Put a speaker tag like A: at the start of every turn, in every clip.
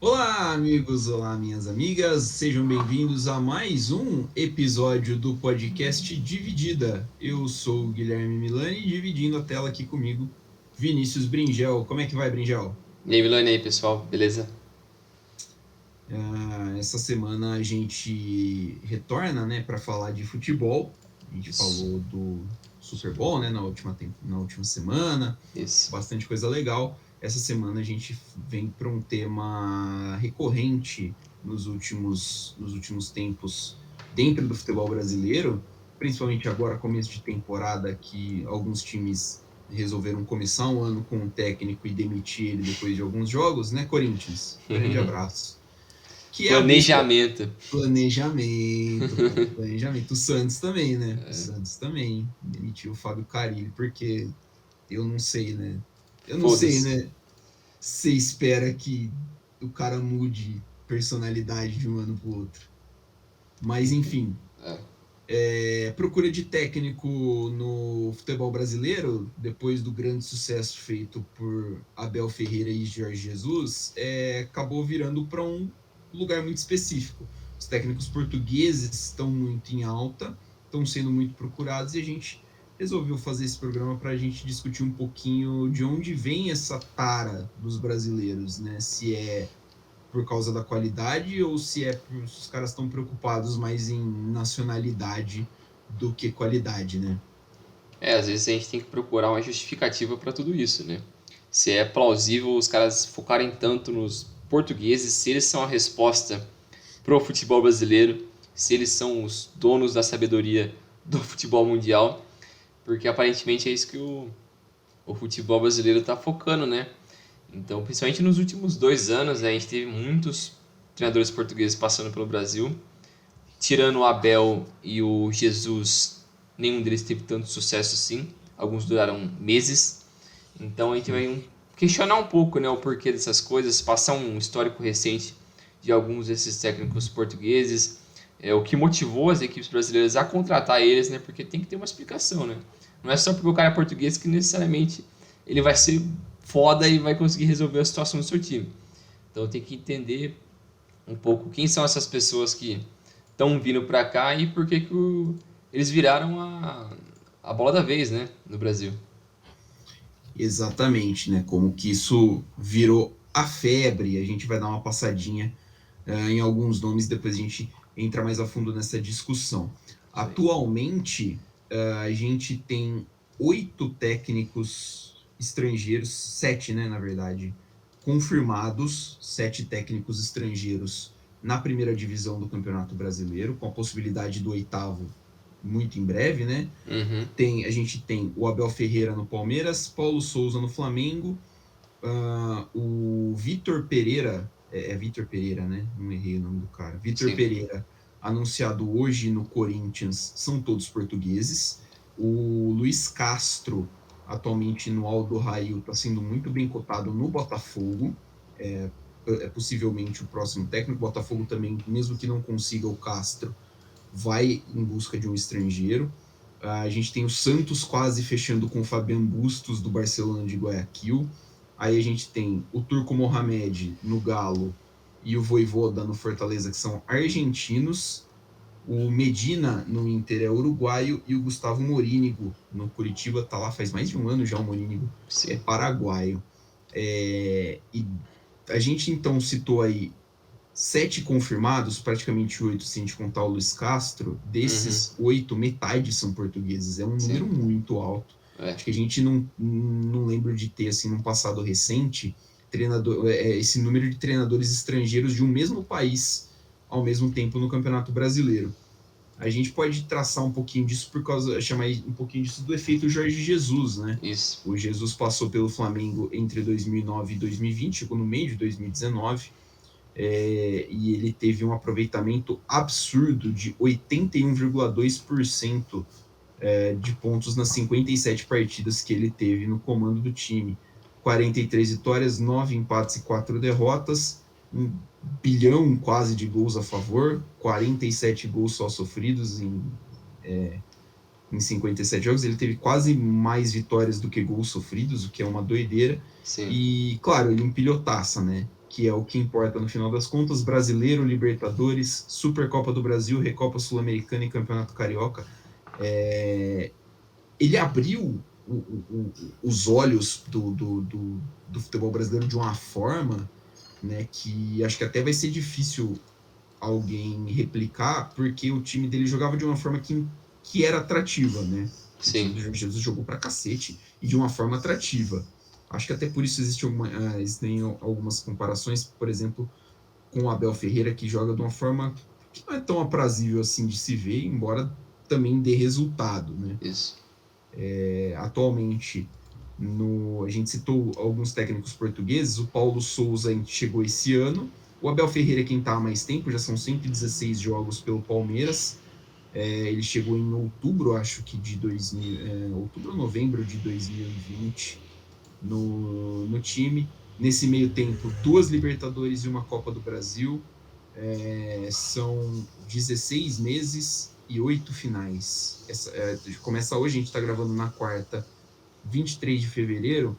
A: Olá, amigos, olá, minhas amigas, sejam bem-vindos a mais um episódio do podcast Dividida. Eu sou o Guilherme Milani, dividindo a tela aqui comigo, Vinícius Bringel. Como é que vai, Bringel?
B: E aí, Milane, aí, pessoal, beleza?
A: Essa semana a gente retorna, né, para falar de futebol. A gente
B: Isso,
A: falou do Super Bowl, né, na última semana,
B: isso.
A: bastante coisa legal. Essa semana a gente vem para um tema recorrente nos últimos tempos dentro do futebol brasileiro, principalmente agora, começo de temporada, que alguns times resolveram começar um ano com um técnico e demitir ele depois de alguns jogos, né, Corinthians? Grande abraço. Que é a busca.
B: Planejamento.
A: Planejamento, cara, planejamento. O Santos também, né? O Santos também demitiu o Fábio Carille, porque eu não sei, né? Eu não sei,
B: Foda-se.
A: né? Você espera que o cara mude personalidade de um ano pro outro. Mas, enfim,
B: É.
A: procura de técnico no futebol brasileiro, depois do grande sucesso feito por Abel Ferreira e Jorge Jesus, acabou virando para um lugar muito específico. Os técnicos portugueses estão muito em alta, estão sendo muito procurados, e a gente resolveu fazer esse programa para a gente discutir um pouquinho de onde vem essa tara dos brasileiros, né? Se é por causa da qualidade ou se os caras estão preocupados mais em nacionalidade do que qualidade, né?
B: Às vezes a gente tem que procurar uma justificativa pra tudo isso, né? Se é plausível os caras focarem tanto nos portugueses, se eles são a resposta pro futebol brasileiro, se eles são os donos da sabedoria do futebol mundial, porque aparentemente é isso que o futebol brasileiro tá focando, né? Então, principalmente nos últimos 2 anos, né, a gente teve muitos treinadores portugueses passando pelo Brasil. Tirando o Abel e o Jesus, nenhum deles teve tanto sucesso assim. Alguns duraram meses. Então a gente
A: Sim.
B: vai questionar um pouco, né, o porquê dessas coisas, passar um histórico recente de alguns desses técnicos portugueses, o que motivou as equipes brasileiras a contratar eles, né, porque tem que ter uma explicação, né? Não é só porque o cara é português que necessariamente ele vai ser foda e vai conseguir resolver a situação do seu time. Então tem que entender um pouco quem são essas pessoas que estão vindo para cá e por que, eles viraram a bola da vez, né, no Brasil.
A: Exatamente, né? Como que isso virou a febre. A gente vai dar uma passadinha em alguns nomes, depois a gente entra mais a fundo nessa discussão.
B: Isso aí.
A: Atualmente, a gente tem 8 técnicos estrangeiros, 7, né, na verdade, confirmados, 7 técnicos estrangeiros na primeira divisão do Campeonato Brasileiro, com a possibilidade do oitavo muito em breve, né?
B: Uhum.
A: A gente tem o Abel Ferreira no Palmeiras, Paulo Souza no Flamengo, o Vitor Pereira, Vitor Pereira, né? Não errei o nome do cara. Vitor
B: Sim.
A: Pereira, anunciado hoje no Corinthians, são todos portugueses. O Luiz Castro, atualmente no Aldo Rail, está sendo muito bem cotado no Botafogo. Possivelmente o próximo técnico. O Botafogo também, mesmo que não consiga o Castro, vai em busca de um estrangeiro. A gente tem o Santos quase fechando com o Fabian Bustos, do Barcelona de Guayaquil. Aí a gente tem o Turco Mohamed no Galo e o Voivoda no Fortaleza, que são argentinos. O Medina no Inter é uruguaio e o Gustavo Morínigo no Curitiba, tá lá faz mais de um ano já. O Morínigo é
B: Sim.
A: paraguaio. E a gente então citou aí 7 confirmados, praticamente 8, se a gente contar o Luiz Castro.
B: Uhum.
A: Desses 8, metade são portugueses. É um
B: Sim.
A: número muito alto.
B: É.
A: Acho que a gente não lembra de ter, assim, num passado recente, esse número de treinadores estrangeiros de um mesmo país ao mesmo tempo no Campeonato Brasileiro. A gente pode traçar um pouquinho disso chamar um pouquinho disso do efeito Jorge Jesus, né?
B: Isso.
A: O Jesus passou pelo Flamengo entre 2009 e 2020, chegou no meio de 2019, e ele teve um aproveitamento absurdo de 81,2% de pontos nas 57 partidas que ele teve no comando do time. 43 vitórias, 9 empates e 4 derrotas, 1 bilhão quase de gols a favor, 47 gols só sofridos em 57 jogos. Ele teve quase mais vitórias do que gols sofridos, o que é uma doideira.
B: Sim.
A: E, claro, ele empilhou taça, né? que é o que importa no final das contas: Brasileiro, Libertadores, Supercopa do Brasil, Recopa Sul-Americana e Campeonato Carioca. Ele abriu os olhos do futebol brasileiro de uma forma, né, que acho que até vai ser difícil alguém replicar, porque o time dele jogava de uma forma que era atrativa, né? O time do Jorge Jesus jogou pra cacete e de uma forma atrativa. Acho que até por isso existem algumas comparações, por exemplo, com o Abel Ferreira, que joga de uma forma que não é tão aprazível assim de se ver, embora também dê resultado, né?
B: Isso.
A: Atualmente, a gente citou alguns técnicos portugueses, o Paulo Sousa chegou esse ano, o Abel Ferreira é quem está há mais tempo, já são 116 jogos pelo Palmeiras. Ele chegou em outubro, acho que de outubro ou novembro de 2020 no time. Nesse meio tempo, 2 Libertadores e uma Copa do Brasil. São 16 meses e 8 finais. Começa hoje, a gente está gravando na quarta, 23 de fevereiro.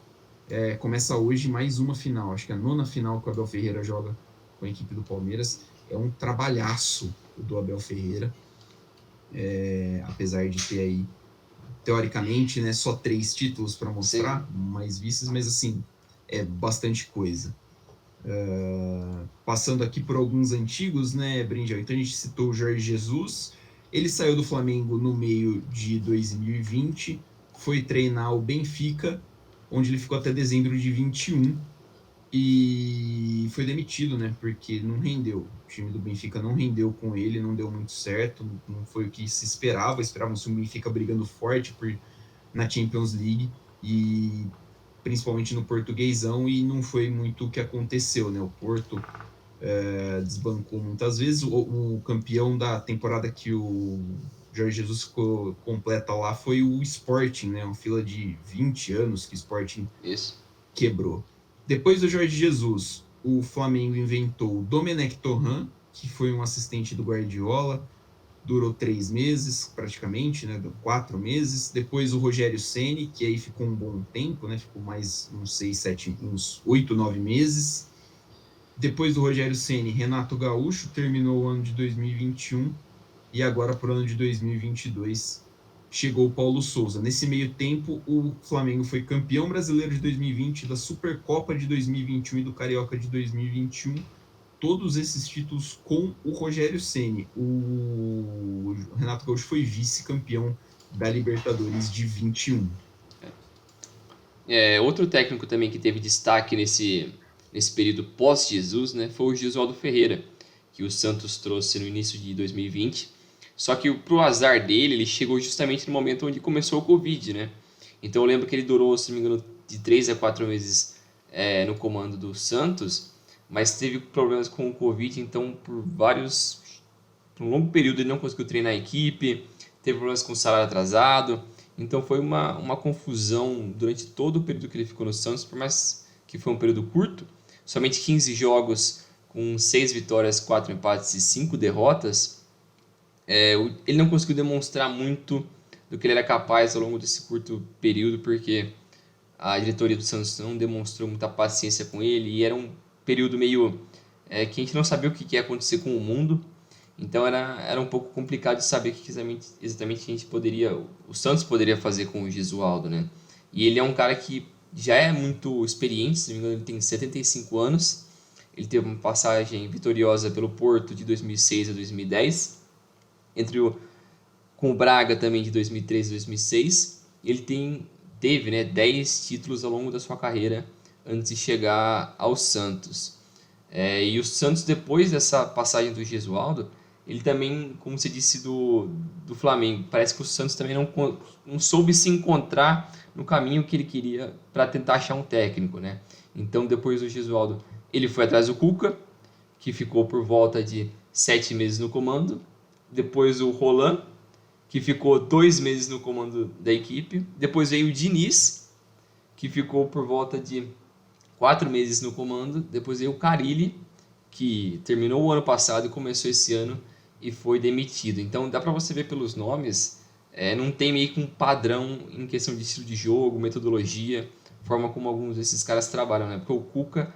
A: Começa hoje mais uma final, acho que é a 9ª final que o Abel Ferreira joga com a equipe do Palmeiras. É um trabalhaço do Abel Ferreira, apesar de ter aí, teoricamente, né, só 3 títulos para mostrar, mais vices, mas assim, é bastante coisa. Passando aqui por alguns antigos, né, Brindel? Então a gente citou o Jorge Jesus, ele saiu do Flamengo no meio de 2020, foi treinar o Benfica, onde ele ficou até dezembro de 21 e foi demitido, né? Porque não rendeu. O time do Benfica não rendeu com ele, não deu muito certo, não foi o que se esperava. Esperavam-se um Benfica brigando forte na Champions League e principalmente no Portuguesão, e não foi muito o que aconteceu, né? O Porto desbancou muitas vezes. O campeão da temporada que o Jorge Jesus completa lá foi o Sporting, né? Uma fila de 20 anos que o Sporting quebrou. Depois do Jorge Jesus, o Flamengo inventou o Domenech Torrent, que foi um assistente do Guardiola, durou 3 meses praticamente, né? 4 meses. Depois o Rogério Ceni, que aí ficou um bom tempo, né? Ficou mais uns 8, 9 meses. Depois do Rogério Ceni, Renato Gaúcho terminou o ano de 2021 e agora para o ano de 2022 chegou o Paulo Sousa. Nesse meio tempo, o Flamengo foi campeão brasileiro de 2020, da Supercopa de 2021 e do Carioca de 2021. Todos esses títulos com o Rogério Ceni. O Renato Gaúcho foi vice-campeão da Libertadores de 21.
B: Outro técnico também que teve destaque nesse período pós-Jesus, né, foi o Jesualdo Ferreira, que o Santos trouxe no início de 2020. Só que pro azar dele, ele chegou justamente no momento onde começou o Covid, né? Então eu lembro que ele durou, se não me engano, de 3 a 4 meses no comando do Santos, mas teve problemas com o Covid, então por um longo período ele não conseguiu treinar a equipe, teve problemas com o salário atrasado, então foi uma confusão durante todo o período que ele ficou no Santos, por mais que foi um período curto, somente 15 jogos com 6 vitórias, 4 empates e 5 derrotas. Ele não conseguiu demonstrar muito do que ele era capaz ao longo desse curto período, porque a diretoria do Santos não demonstrou muita paciência com ele, e era um período meio que a gente não sabia o que ia acontecer com o mundo, então era um pouco complicado de saber o que exatamente o Santos poderia fazer com o Gesualdo, né? E ele é um cara que já é muito experiente, se não me engano ele tem 75 anos, ele teve uma passagem vitoriosa pelo Porto de 2006 a 2010, com o Braga também de 2003 a 2006. Ele teve, né, 10 títulos ao longo da sua carreira antes de chegar ao Santos. E o Santos, depois dessa passagem do Gesualdo, ele também, como você disse do Flamengo, parece que o Santos também não soube se encontrar no caminho que ele queria para tentar achar um técnico, né? Então, depois do Gesualdo, ele foi atrás do Cuca, que ficou por volta de 7 meses no comando. Depois o Roland, que ficou 2 meses no comando da equipe. Depois veio o Diniz, que ficou por volta de 4 meses no comando. Depois veio o Carille, que terminou o ano passado e começou esse ano e foi demitido. Então dá para você ver pelos nomes, não tem meio que um padrão em questão de estilo de jogo, metodologia, forma como alguns desses caras trabalham, né? Porque o Cuca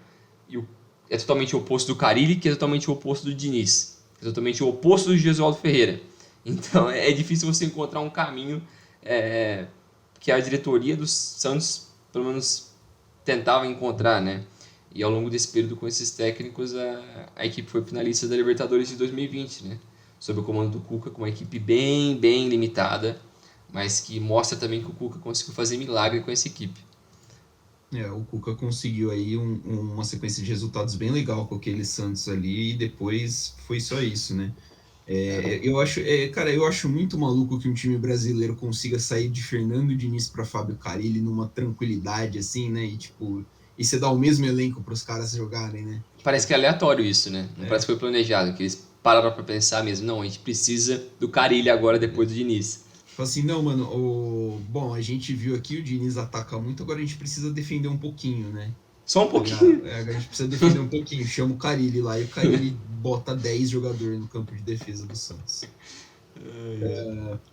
B: e o é totalmente o oposto do Carille, que é totalmente o oposto do Diniz, que é totalmente o oposto do Gesualdo Ferreira. Então é difícil você encontrar um caminho que a diretoria do Santos, pelo menos, tentava encontrar, né? E ao longo desse período com esses técnicos, a equipe foi finalista da Libertadores de 2020, né? Sob o comando do Cuca, com uma equipe bem limitada, mas que mostra também que o Cuca conseguiu fazer milagre com essa equipe.
A: O Cuca conseguiu aí uma sequência de resultados bem legal com aquele Santos ali, e depois foi só isso, né? Eu acho muito maluco que um time brasileiro consiga sair de Fernando Diniz para Fábio Carille numa tranquilidade, assim, né? E você dá o mesmo elenco para os caras jogarem, né?
B: Parece que é aleatório isso, né? Não parece que foi planejado, que eles pararam para pensar mesmo. Não, a gente precisa do Carille agora depois do Diniz.
A: Tipo assim, não, mano, bom, a gente viu aqui o Diniz ataca muito, agora a gente precisa defender um pouquinho, né?
B: Só um pouquinho.
A: A gente precisa defender um pouquinho. Chama o Carille lá e o Carille bota 10 jogadores no campo de defesa do Santos.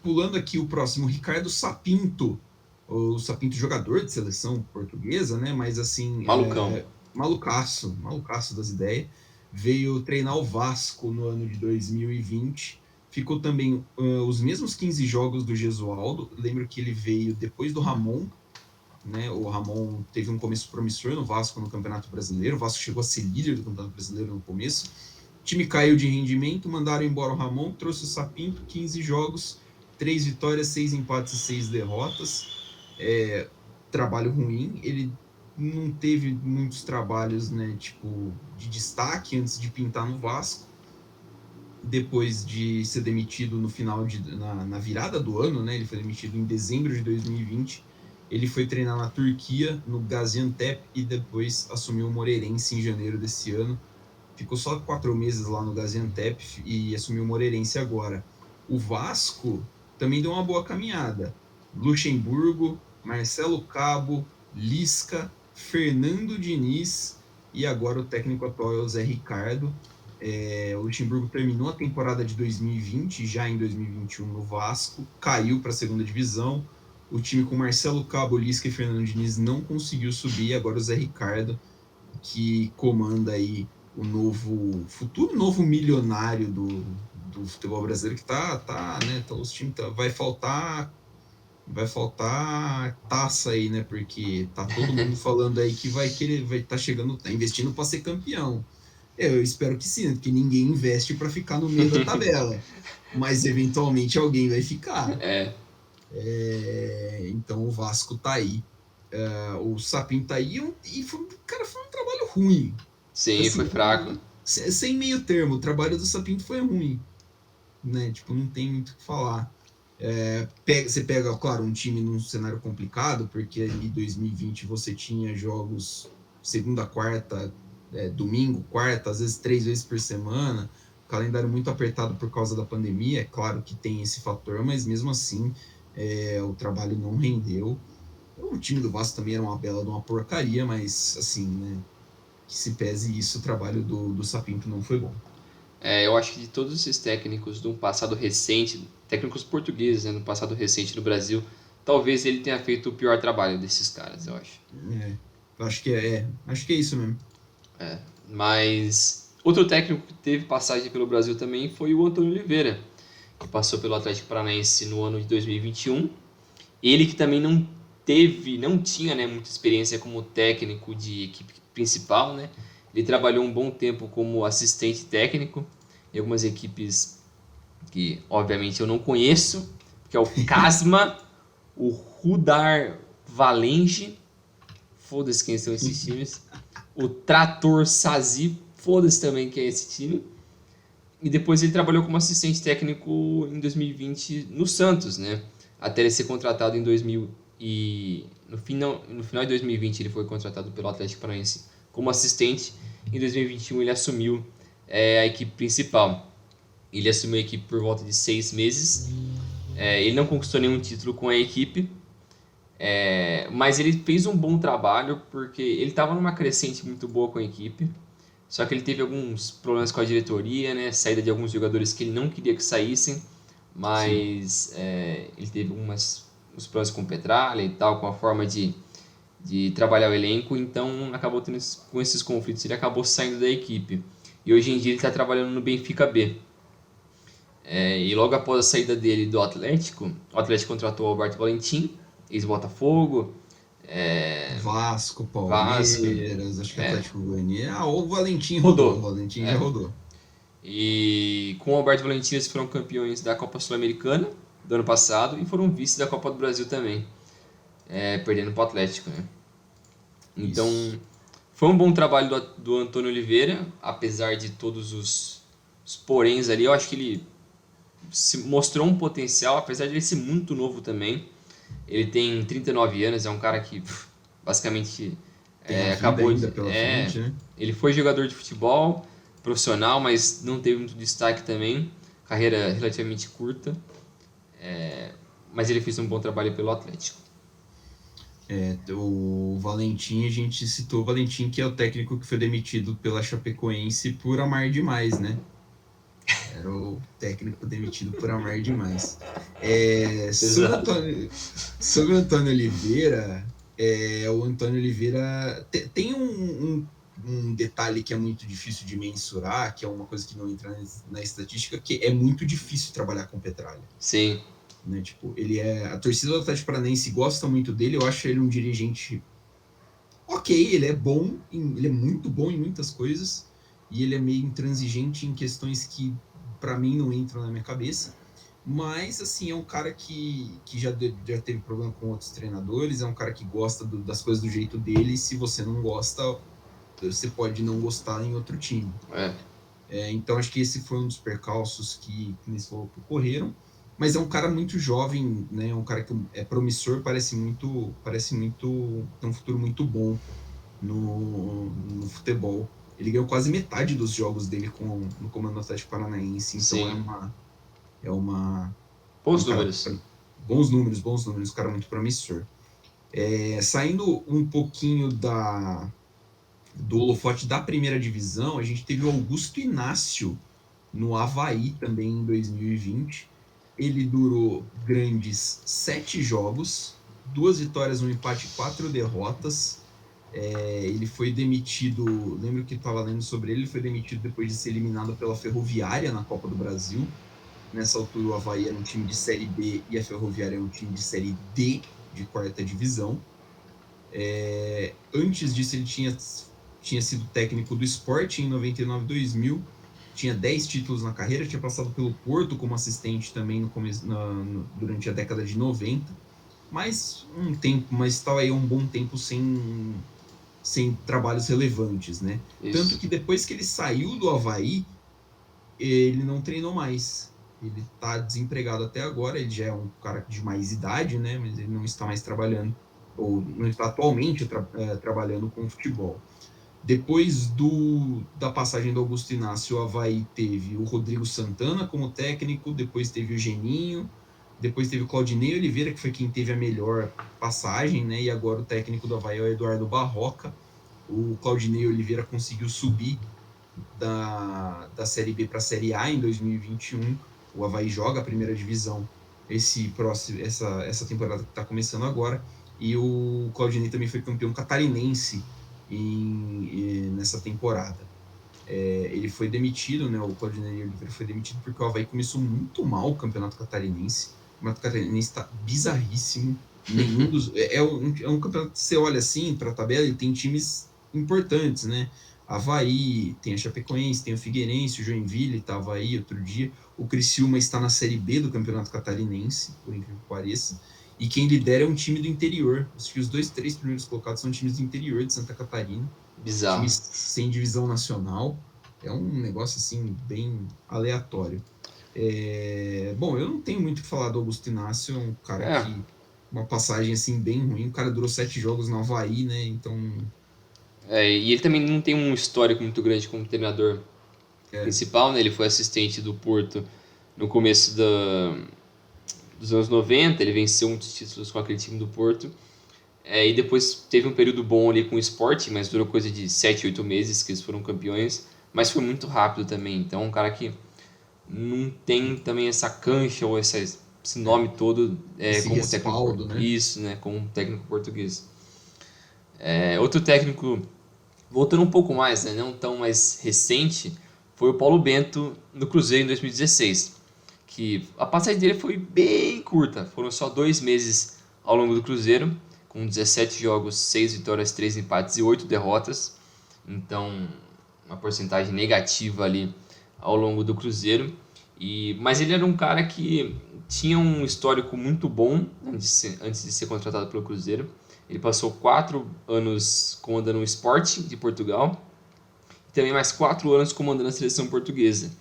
A: Pulando aqui o próximo, Ricardo Sapinto. O Sapinto, jogador de seleção portuguesa, né? Mas assim.
B: Malucão.
A: Malucaço das ideias. Veio treinar o Vasco no ano de 2020. Ficou também os mesmos 15 jogos do Gesualdo. Lembro que ele veio depois do Ramon, né? O Ramon teve um começo promissor no Vasco no Campeonato Brasileiro. O Vasco chegou a ser líder do Campeonato Brasileiro no começo. O time caiu de rendimento, mandaram embora o Ramon, trouxe o Sapinto, 15 jogos, 3 vitórias, 6 empates e 6 derrotas. Trabalho ruim. Ele não teve muitos trabalhos, né, tipo, de destaque antes de pintar no Vasco. Depois de ser demitido no final na virada do ano, né? Ele foi demitido em dezembro de 2020. Ele foi treinar na Turquia, no Gaziantep, e depois assumiu o Moreirense em janeiro desse ano. Ficou só 4 meses lá no Gaziantep e assumiu o Moreirense agora. O Vasco também deu uma boa caminhada. Luxemburgo, Marcelo Cabo, Lisca, Fernando Diniz e agora o técnico atual é o Zé Ricardo. O Luxemburgo terminou a temporada de 2020, já em 2021 no Vasco, caiu para a segunda divisão. O time com Marcelo Cabo, Lisca e Fernando Diniz não conseguiu subir. Agora o Zé Ricardo, que comanda aí o futuro novo milionário do futebol brasileiro, que né? Os times vai faltar taça aí, né? Porque tá todo mundo falando aí que vai estar chegando, tá investindo para ser campeão. Eu espero que sim, né? Porque ninguém investe para ficar no meio da tabela. Mas eventualmente alguém vai ficar. Então o Vasco tá aí. O Sapinto tá aí e foi um trabalho ruim.
B: Sim, assim, foi fraco.
A: Sem meio termo, o trabalho do Sapinto foi ruim. Né? Tipo, não tem muito o que falar. Você pega, claro, um time num cenário complicado, porque ali em 2020 você tinha jogos segunda, quarta, domingo, quarta, às vezes 3 vezes por semana, calendário muito apertado por causa da pandemia. É claro que tem esse fator, mas mesmo assim o trabalho não rendeu. O time do Vasco também era uma bela de uma porcaria, mas assim, né, que se pese isso, o trabalho do Sapinto não foi bom.
B: Eu acho que de todos esses técnicos de um passado recente, técnicos portugueses, né, no passado recente no Brasil, talvez ele tenha feito o pior trabalho desses caras, eu acho.
A: Acho que é isso mesmo.
B: Mas outro técnico que teve passagem pelo Brasil também foi o Antônio Oliveira, que passou pelo Atlético Paranaense no ano de 2021. Ele que também não tinha, né, muita experiência como técnico de equipe principal, né? Ele trabalhou um bom tempo como assistente técnico em algumas equipes que, obviamente, eu não conheço, que é o Casma, o Rudar Valenge, foda-se quem são esses times, o Trator Sazi, foda-se também quem é esse time, e depois ele trabalhou como assistente técnico em 2020 no Santos, né? Até ele ser contratado em 2000 e no final de 2020 ele foi contratado pelo Atlético Paranaense como assistente. Em 2021 ele assumiu a equipe principal. Ele assumiu a equipe por volta de 6 meses. Ele não conquistou nenhum título com a equipe, mas ele fez um bom trabalho porque ele estava numa crescente muito boa com a equipe. Só que ele teve alguns problemas com a diretoria, né? Saída de alguns jogadores que ele não queria que saíssem, mas ele teve uns problemas com o Petralha e tal, com a forma de de trabalhar o elenco, então acabou tendo com esses conflitos, ele acabou saindo da equipe. E hoje em dia ele está trabalhando no Benfica B. E logo após a saída dele do Atlético, o Atlético contratou o Alberto Valentim, ex-Botafogo,
A: Vasco,
B: Vasco,
A: Palmeiras, acho que Atlético Goianiense. O Valentim rodou. O
B: rodou.
A: Valentim já rodou.
B: E com o Alberto Valentim eles foram campeões da Copa Sul-Americana do ano passado e foram vice da Copa do Brasil também, perdendo para o Atlético, né? Então,
A: Isso.
B: foi um bom trabalho do Antônio Oliveira, apesar de todos os poréns ali. Eu acho que ele se mostrou um potencial, apesar de ele ser muito novo também. Ele tem 39 anos, é um cara que basicamente
A: Tem a vida
B: acabou
A: ainda
B: de.
A: pela frente, né?
B: Ele foi jogador de futebol profissional, mas não teve muito destaque também. Carreira relativamente curta. Mas ele fez um bom trabalho pelo Atlético.
A: O Valentim, a gente citou o Valentim, que é o técnico que foi demitido pela Chapecoense por amar demais, né? Era o técnico demitido por amar demais. Sobre o Antônio Oliveira, o Antônio Oliveira tem um detalhe que é muito difícil de mensurar, que é uma coisa que não entra na estatística, que é muito difícil trabalhar com Petralha.
B: Sim.
A: Né? Tipo, a torcida do Atlético Paranaense gosta muito dele, eu acho ele um dirigente ok, ele é bom, ele é muito bom em muitas coisas, e ele é meio intransigente em questões que para mim não entram na minha cabeça, mas assim, é um cara que já teve problema com outros treinadores, é um cara que gosta das coisas do jeito dele, e se você não gosta, você pode não gostar em outro time. Então acho que esse foi um dos percalços que nesse falou que ocorreram, mas é um cara muito jovem, né? Um cara que é promissor, parece muito tem um futuro muito bom no futebol. Ele ganhou quase metade dos jogos dele no comando do Atlético Paranaense, então
B: Sim.
A: é uma
B: Bons
A: um cara,
B: números.
A: bons números, um cara muito promissor. Saindo um pouquinho do holofote da primeira divisão, a gente teve o Augusto Inácio no Avaí também em 2020. Ele durou grandes 7 jogos, 2 vitórias, 1 empate e 4 derrotas. Ele foi demitido, lembro que estava lendo sobre ele foi demitido depois de ser eliminado pela Ferroviária na Copa do Brasil. Nessa altura o Avaí era um time de Série B e a Ferroviária era um time de Série D, de quarta divisão. Antes disso ele tinha sido técnico do Sport em 99 2000, tinha 10 títulos na carreira, tinha passado pelo Porto como assistente também durante a década de 90, mas estava aí um bom tempo sem trabalhos relevantes, né?
B: Isso.
A: Tanto que depois que ele saiu do Avaí, ele não treinou mais. Ele está desempregado até agora, ele já é um cara de mais idade, né? Mas ele não está mais trabalhando, ou não está atualmente trabalhando com futebol. Depois da passagem do Augusto Inácio, o Avaí teve o Rodrigo Santana como técnico, depois teve o Geninho, depois teve o Claudinei Oliveira, que foi quem teve a melhor passagem, né? E agora o técnico do Avaí é o Eduardo Barroca. O Claudinei Oliveira conseguiu subir da Série B para a Série A em 2021. O Avaí joga a primeira divisão essa temporada que está começando agora. E o Claudinei também foi campeão catarinense nessa temporada. Ele foi demitido, né? O Claudinei Oliveira foi demitido porque o Avaí começou muito mal o Campeonato Catarinense. O Campeonato Catarinense está bizarríssimo. É um campeonato que você olha assim para a tabela e tem times importantes, né? Avaí, tem a Chapecoense, tem o Figueirense, o Joinville estava aí outro dia. O Criciúma está na Série B do Campeonato Catarinense, por incrível que pareça. E quem lidera é um time do interior. Acho que os 2-3 primeiros colocados são times do interior de Santa Catarina.
B: Bizarro.
A: Times sem divisão nacional. É um negócio assim bem aleatório. Bom, eu não tenho muito o que falar do Augusto Inácio, é um cara que uma passagem assim bem ruim. O cara durou 7 jogos no Avaí, né? Então.
B: E ele também não tem um histórico muito grande como treinador principal, né? Ele foi assistente do Porto no começo dos anos 90, ele venceu muitos títulos com aquele time do Porto. E depois teve um período bom ali com o Sport, mas durou coisa de 7, 8 meses que eles foram campeões, mas foi muito rápido também. Então, um cara que não tem também essa cancha ou esse nome todo
A: esse
B: como
A: respaldo,
B: técnico,
A: né?
B: isso, né, como técnico português. Outro técnico, voltando um pouco mais, né, não tão mais recente, foi o Paulo Bento no Cruzeiro em 2016, que a passagem dele foi bem curta, foram só 2 meses ao longo do Cruzeiro, com 17 jogos, 6 vitórias, 3 empates e 8 derrotas, então uma porcentagem negativa ali ao longo do Cruzeiro. Mas ele era um cara que tinha um histórico muito bom antes de ser contratado pelo Cruzeiro. Ele passou 4 anos comandando o Sporting de Portugal e também mais 4 anos comandando a seleção portuguesa.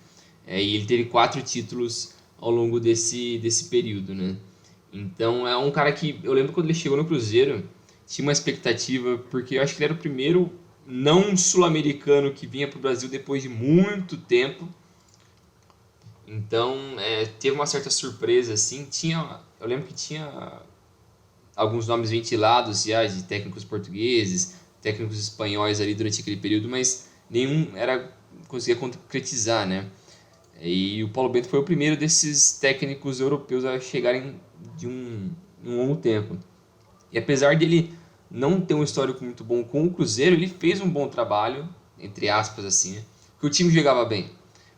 B: E ele teve 4 títulos ao longo desse período, né? Então é um cara que eu lembro quando ele chegou no Cruzeiro, tinha uma expectativa, porque eu acho que ele era o primeiro não sul-americano que vinha para o Brasil depois de muito tempo. Então teve uma certa surpresa assim. Eu lembro que tinha alguns nomes ventilados já de técnicos portugueses, técnicos espanhóis ali durante aquele período, mas nenhum conseguia concretizar, né? E o Paulo Bento foi o primeiro desses técnicos europeus a chegarem de um longo tempo. E apesar dele não ter um histórico muito bom com o Cruzeiro, ele fez um bom trabalho, entre aspas assim, né? Porque o time jogava bem.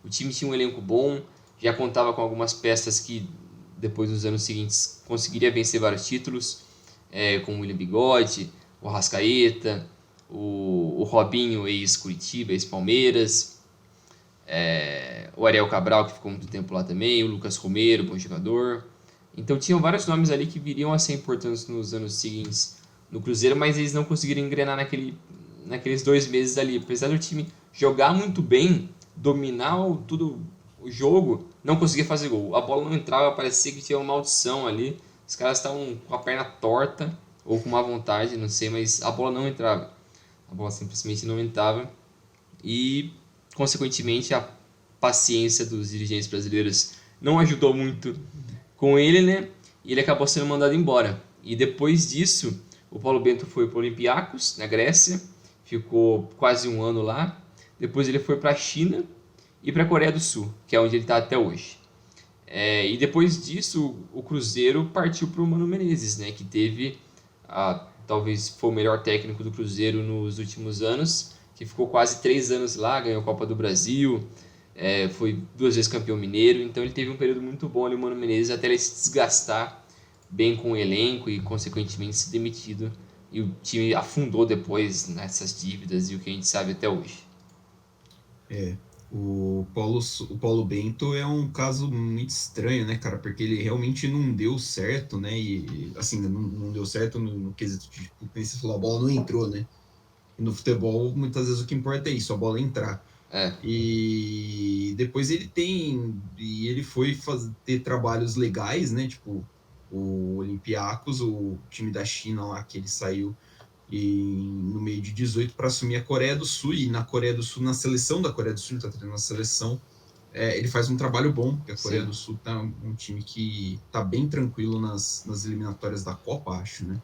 B: O time tinha um elenco bom, já contava com algumas peças que depois nos anos seguintes conseguiria vencer vários títulos, como o William Bigode, o Arrascaeta, o Robinho, ex-Curitiba, ex-Palmeiras, o Ariel Cabral, que ficou muito tempo lá também, o Lucas Romero, bom jogador. Então tinham vários nomes ali que viriam a ser importantes nos anos seguintes no Cruzeiro, mas eles não conseguiram engrenar naqueles 2 meses ali. Apesar do time jogar muito bem, dominar tudo o jogo, não conseguia fazer gol. A bola não entrava, parecia que tinha uma maldição ali. Os caras estavam com a perna torta ou com má vontade, não sei, mas a bola não entrava. A bola simplesmente não entrava e, consequentemente, a paciência dos dirigentes brasileiros não ajudou muito com ele, né? E ele acabou sendo mandado embora. E depois disso, o Paulo Bento foi para o Olympiacos, na Grécia, ficou quase um ano lá. Depois ele foi para a China e para a Coreia do Sul, que é onde ele está até hoje. E depois disso, o Cruzeiro partiu para o Mano Menezes, né? Que talvez foi o melhor técnico do Cruzeiro nos últimos anos, que ficou quase 3 anos lá, ganhou a Copa do Brasil, foi 2 vezes campeão mineiro, então ele teve um período muito bom ali, o Mano Menezes, até ele se desgastar bem com o elenco e, consequentemente, ser demitido. E o time afundou depois nessas dívidas e o que a gente sabe até hoje.
A: O Paulo Bento é um caso muito estranho, né, cara? Porque ele realmente não deu certo, né? E, assim, não deu certo no quesito de, tipo, como você falou, a bola não entrou, né? E no futebol, muitas vezes o que importa é isso, a bola entrar. E depois ele foi ter trabalhos legais, né? Tipo, o Olympiacos, o time da China lá, que ele saiu no meio de 18 para assumir a Coreia do Sul. E na Coreia do Sul, na seleção da Coreia do Sul, ele está treinando a seleção, ele faz um trabalho bom, porque a Coreia do Sul tá um time que tá bem tranquilo nas eliminatórias da Copa, acho, né?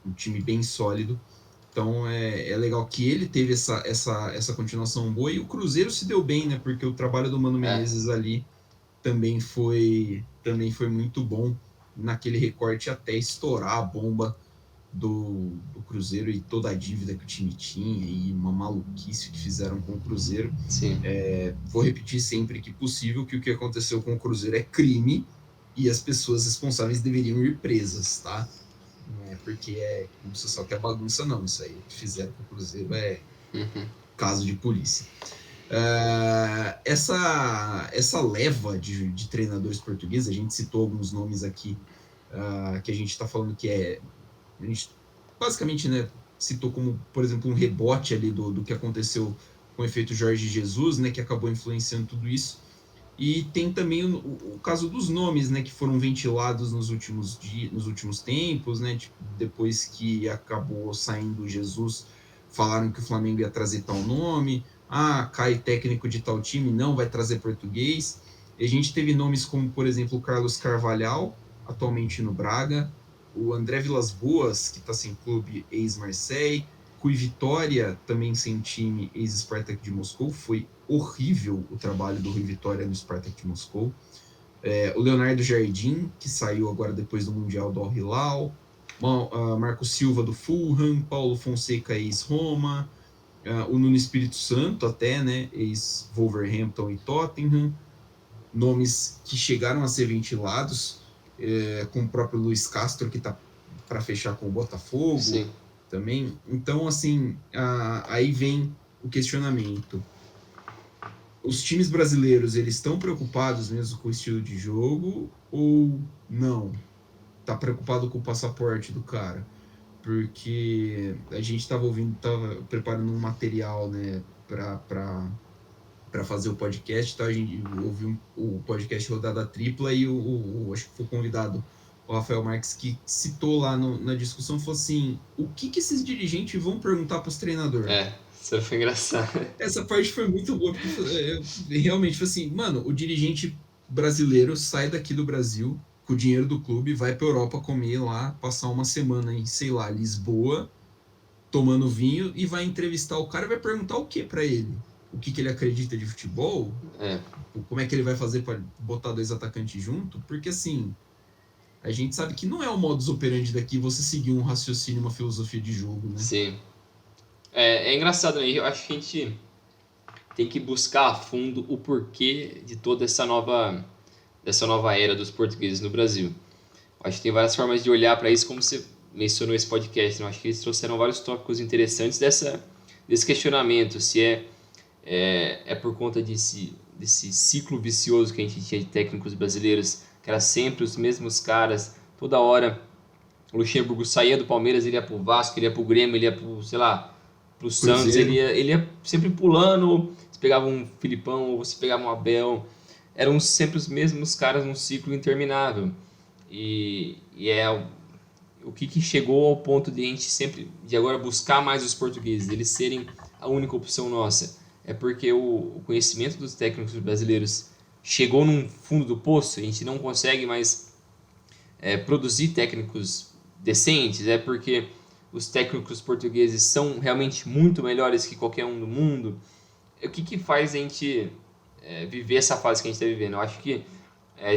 A: Um time bem sólido. Então é legal que ele teve essa continuação boa, e o Cruzeiro se deu bem, né? Porque o trabalho do Mano Menezes ali também foi muito bom naquele recorte até estourar a bomba do Cruzeiro e toda a dívida que o time tinha e uma maluquice que fizeram com o Cruzeiro.
B: Sim.
A: Vou repetir sempre que possível que o que aconteceu com o Cruzeiro é crime e as pessoas responsáveis deveriam ir presas, tá? Não é porque como você só quer bagunça, não. Isso aí que fizeram com o Cruzeiro é caso de polícia. Essa leva de treinadores portugueses, a gente citou alguns nomes aqui que a gente está falando que a gente basicamente, né, citou como, por exemplo, um rebote ali do que aconteceu com o efeito Jorge Jesus, né, que acabou influenciando tudo isso. E tem também o caso dos nomes, né, que foram ventilados nos últimos tempos, né, tipo, depois que acabou saindo Jesus, falaram que o Flamengo ia trazer tal nome, cai técnico de tal time, não vai trazer português. E a gente teve nomes como, por exemplo, o Carlos Carvalhal, atualmente no Braga, o André Vilas-Boas, que está sem clube, ex-Marseille, Rui Vitória, também sem time, ex-Spartak de Moscou. Foi horrível o trabalho do Rui Vitória no Spartak de Moscou. O Leonardo Jardim, que saiu agora depois do Mundial do Al Hilal. Marco Silva do Fulham, Paulo Fonseca ex-Roma, o Nuno Espírito Santo até, né, ex-Wolverhampton e Tottenham, nomes que chegaram a ser ventilados, com o próprio Luiz Castro, que está para fechar com o Botafogo.
B: Sim.
A: Também. Então, assim, aí vem o questionamento. Os times brasileiros, eles estão preocupados mesmo com o estilo de jogo ou não? Tá preocupado com o passaporte do cara? Porque a gente estava preparando um material, né, para fazer o podcast, então a gente ouviu o podcast Rodada Tripla e acho que foi convidado o Rafael Marques, que citou lá na discussão, falou assim, o que esses dirigentes vão perguntar para os treinadores?
B: Isso foi engraçado.
A: Essa parte foi muito boa, porque realmente foi assim, mano, o dirigente brasileiro sai daqui do Brasil com o dinheiro do clube, vai para Europa comer lá, passar uma semana em, sei lá, Lisboa, tomando vinho, e vai entrevistar o cara e vai perguntar o que para ele? O que ele acredita de futebol? Como é que ele vai fazer para botar 2 atacantes junto? Porque assim, a gente sabe que não é o modus operandi daqui você seguir um raciocínio, uma filosofia de jogo, né?
B: Sim. É engraçado, né? Eu acho que a gente tem que buscar a fundo o porquê de toda dessa nova era dos portugueses no Brasil. Eu acho que tem várias formas de olhar para isso, como você mencionou esse podcast, né? Eu acho que eles trouxeram vários tópicos interessantes desse questionamento, se é por conta desse ciclo vicioso que a gente tinha de técnicos brasileiros, que era sempre os mesmos caras, toda hora. O Luxemburgo saía do Palmeiras, ele ia pro Vasco, ele ia pro Grêmio, ele ia pro, sei lá, pro Santos, ele ia sempre pulando. Você pegava um Filipão, ou você pegava um Abel, eram sempre os mesmos caras num ciclo interminável. E o que chegou ao ponto de a gente sempre, de agora buscar mais os portugueses, eles serem a única opção nossa, é porque o conhecimento dos técnicos brasileiros chegou num fundo do poço, a gente não consegue mais produzir técnicos decentes, é porque os técnicos portugueses são realmente muito melhores que qualquer um do mundo. O que faz a gente viver essa fase que a gente está vivendo? Eu acho que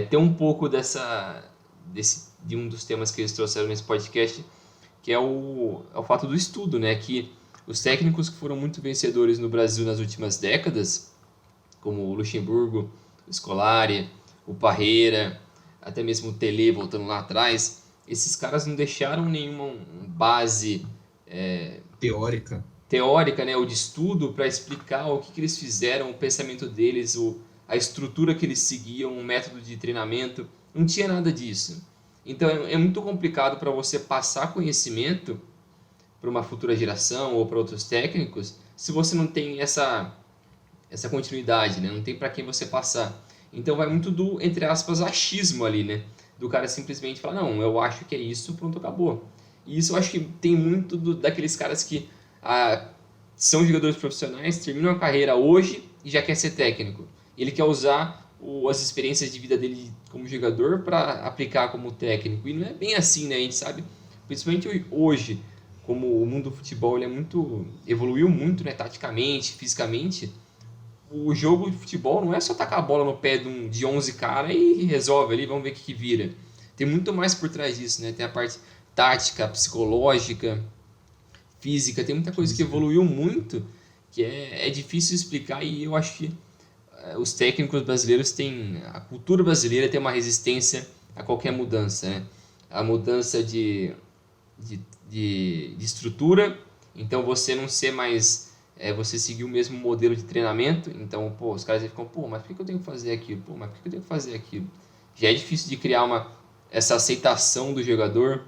B: tem um pouco de um dos temas que eles trouxeram nesse podcast, que é o fato do estudo, né? Que os técnicos que foram muito vencedores no Brasil nas últimas décadas, como o Luxemburgo, o Scolari, o Parreira, até mesmo o Tele, voltando lá atrás, esses caras não deixaram nenhuma base teórica, né, ou de estudo para explicar o que eles fizeram, o pensamento deles, a estrutura que eles seguiam, o método de treinamento. Não tinha nada disso. Então é muito complicado para você passar conhecimento para uma futura geração ou para outros técnicos se você não tem essa continuidade, né? Não tem para quem você passar. Então vai muito do, entre aspas, achismo ali, né? Do cara simplesmente falar, não, eu acho que é isso, pronto, acabou. E isso eu acho que tem muito daqueles caras que são jogadores profissionais, terminam a carreira hoje e já quer ser técnico. Ele quer usar as experiências de vida dele como jogador para aplicar como técnico. E não é bem assim, né? A gente sabe, principalmente hoje, como o mundo do futebol ele evoluiu muito, né? Taticamente, fisicamente. O jogo de futebol não é só tacar a bola no pé de 11 caras e resolve ali, vamos ver o que vira. Tem muito mais por trás disso, né? Tem a parte tática, psicológica, física, tem muita coisa que evoluiu muito, que é difícil explicar, e eu acho que os técnicos brasileiros a cultura brasileira tem uma resistência a qualquer mudança, né? A mudança de estrutura, então você não ser mais... você seguir o mesmo modelo de treinamento, então, os caras ficam, mas por que eu tenho que fazer aquilo? Mas por que eu tenho que fazer aquilo? Já é difícil de criar essa aceitação do jogador,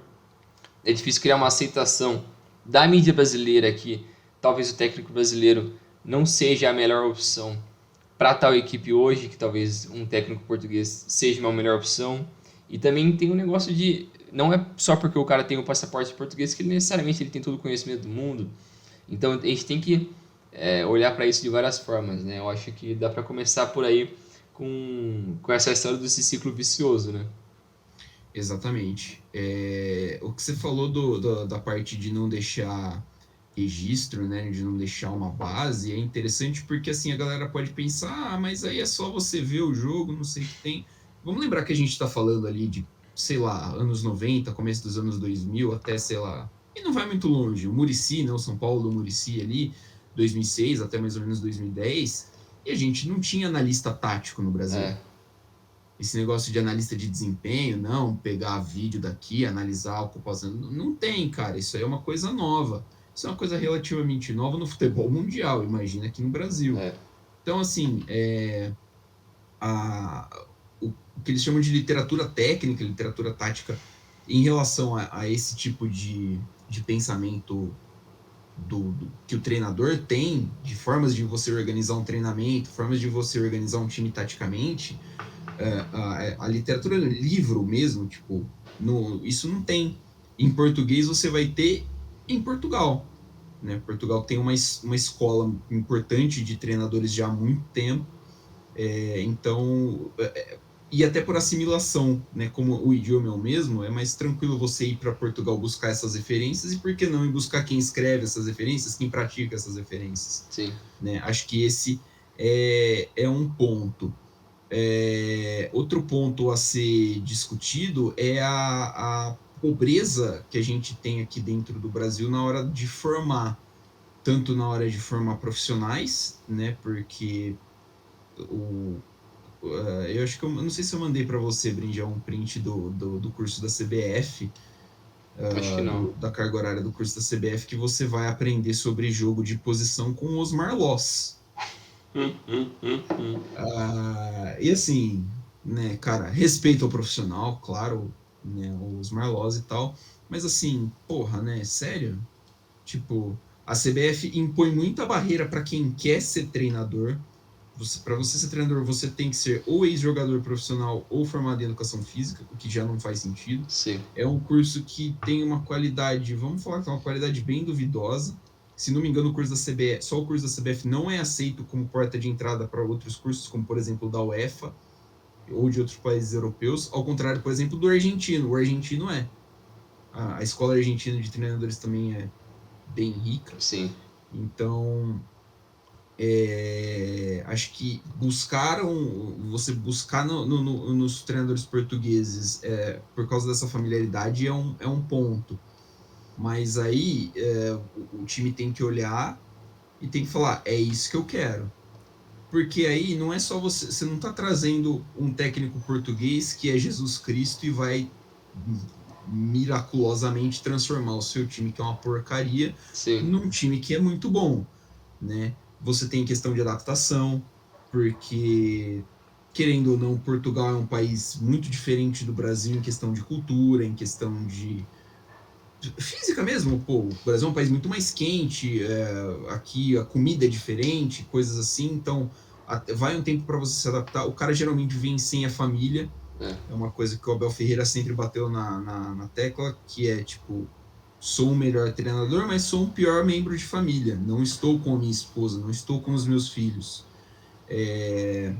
B: é difícil criar uma aceitação da mídia brasileira que talvez o técnico brasileiro não seja a melhor opção para tal equipe hoje, que talvez um técnico português seja uma melhor opção. E também tem um negócio de... Não é só porque o cara tem o passaporte português que necessariamente ele tem todo o conhecimento do mundo. Então a gente tem que olhar para isso de várias formas, né? Eu acho que dá para começar por aí com essa história desse ciclo vicioso, né?
A: Exatamente. O que você falou da parte de não deixar registro, né, de não deixar uma base, é interessante porque assim a galera pode pensar, mas aí é só você ver o jogo, não sei o que tem. Vamos lembrar que a gente está falando ali de sei lá, anos 90, começo dos anos 2000, até, sei lá, e não vai muito longe, o Muricy, né, o São Paulo do Muricy ali, 2006 até mais ou menos 2010, e a gente não tinha analista tático no Brasil.
B: É,
A: Esse negócio de analista de desempenho, não, pegar vídeo daqui, analisar a ocupação, não tem, cara, isso aí é uma coisa nova. Isso é uma coisa relativamente nova no futebol mundial, imagina aqui no Brasil.
B: é,
A: Então, assim, a, o que eles chamam de literatura técnica, literatura tática, em relação a esse tipo de pensamento que o treinador tem, de formas de você organizar um treinamento, formas de você organizar um time taticamente, a literatura livro mesmo, tipo, isso não tem. Em português você vai ter em Portugal. Né? Portugal tem uma escola importante de treinadores já há muito tempo, então, e até por assimilação, né? Como o idioma é o mesmo, é mais tranquilo você ir para Portugal buscar essas referências e por que não ir buscar quem escreve essas referências, quem pratica essas referências.
B: sim.
A: Né? Acho que esse é um ponto. Outro ponto a ser discutido é a pobreza que a gente tem aqui dentro do Brasil na hora de formar, tanto na hora de formar profissionais, né? Porque eu acho que eu não sei se eu mandei para você, Brinja, um print do curso da CBF,
B: Acho que não.
A: da carga horária do curso da CBF, que você vai aprender sobre jogo de posição com o Osmar Loss. E assim, né, cara, respeito ao profissional, claro, né, os Marlos e tal, mas assim, porra, né, sério? Tipo, a CBF impõe muita barreira para quem quer ser treinador. Para você ser treinador, você tem que ser ou ex-jogador profissional ou formado em educação física, o que já não faz sentido.
B: Sim.
A: É um curso que tem uma qualidade, vamos falar que é uma qualidade bem duvidosa. Se não me engano, o curso da CBF, só o curso da CBF não é aceito como porta de entrada para outros cursos, como por exemplo o da UEFA ou de outros países europeus, ao contrário, por exemplo, do argentino. O argentino é. A escola argentina de treinadores também é bem rica.
B: Sim.
A: Então, acho que você buscar nos treinadores portugueses por causa dessa familiaridade é um ponto. Mas aí o time tem que olhar e tem que falar, é isso que eu quero. Porque aí não é só você não está trazendo um técnico português que é Jesus Cristo e vai miraculosamente transformar o seu time, que é uma porcaria,
B: Sim.
A: num time que é muito bom, né? Você tem questão de adaptação, porque, querendo ou não, Portugal é um país muito diferente do Brasil em questão de cultura, em questão de física mesmo. Pô, o Brasil é um país muito mais quente, aqui a comida é diferente, coisas assim, então vai um tempo para você se adaptar. O cara geralmente vem sem a família, é uma coisa que o Abel Ferreira sempre bateu na tecla, que é tipo, sou o melhor treinador, mas sou um pior membro de família. Não estou com a minha esposa, não estou com os meus filhos. E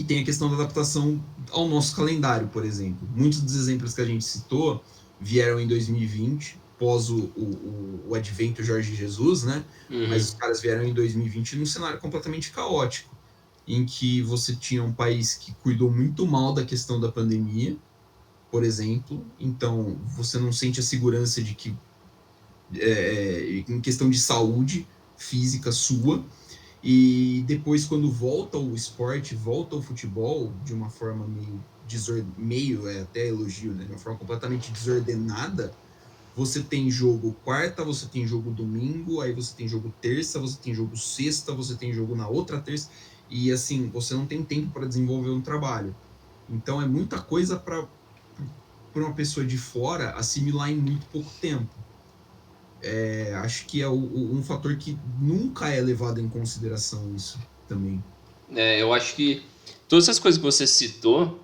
A: tem a questão da adaptação ao nosso calendário, por exemplo. Muitos dos exemplos que a gente citou vieram em 2020, pós o advento Jorge Jesus, né? Mas os caras vieram em 2020 num cenário completamente caótico, em que você tinha um país que cuidou muito mal da questão da pandemia, por exemplo. Então, você não sente a segurança de que, em questão de saúde física sua, e depois, quando volta o esporte, volta o futebol de uma forma meio até elogio, né? De uma forma completamente desordenada, você tem jogo quarta, você tem jogo domingo, aí você tem jogo terça, você tem jogo sexta, você tem jogo na outra terça, e assim, você não tem tempo para desenvolver um trabalho. Então é muita coisa para uma pessoa de fora assimilar em muito pouco tempo. Acho que é um fator que nunca é levado em consideração isso também.
B: Eu acho que todas essas coisas que você citou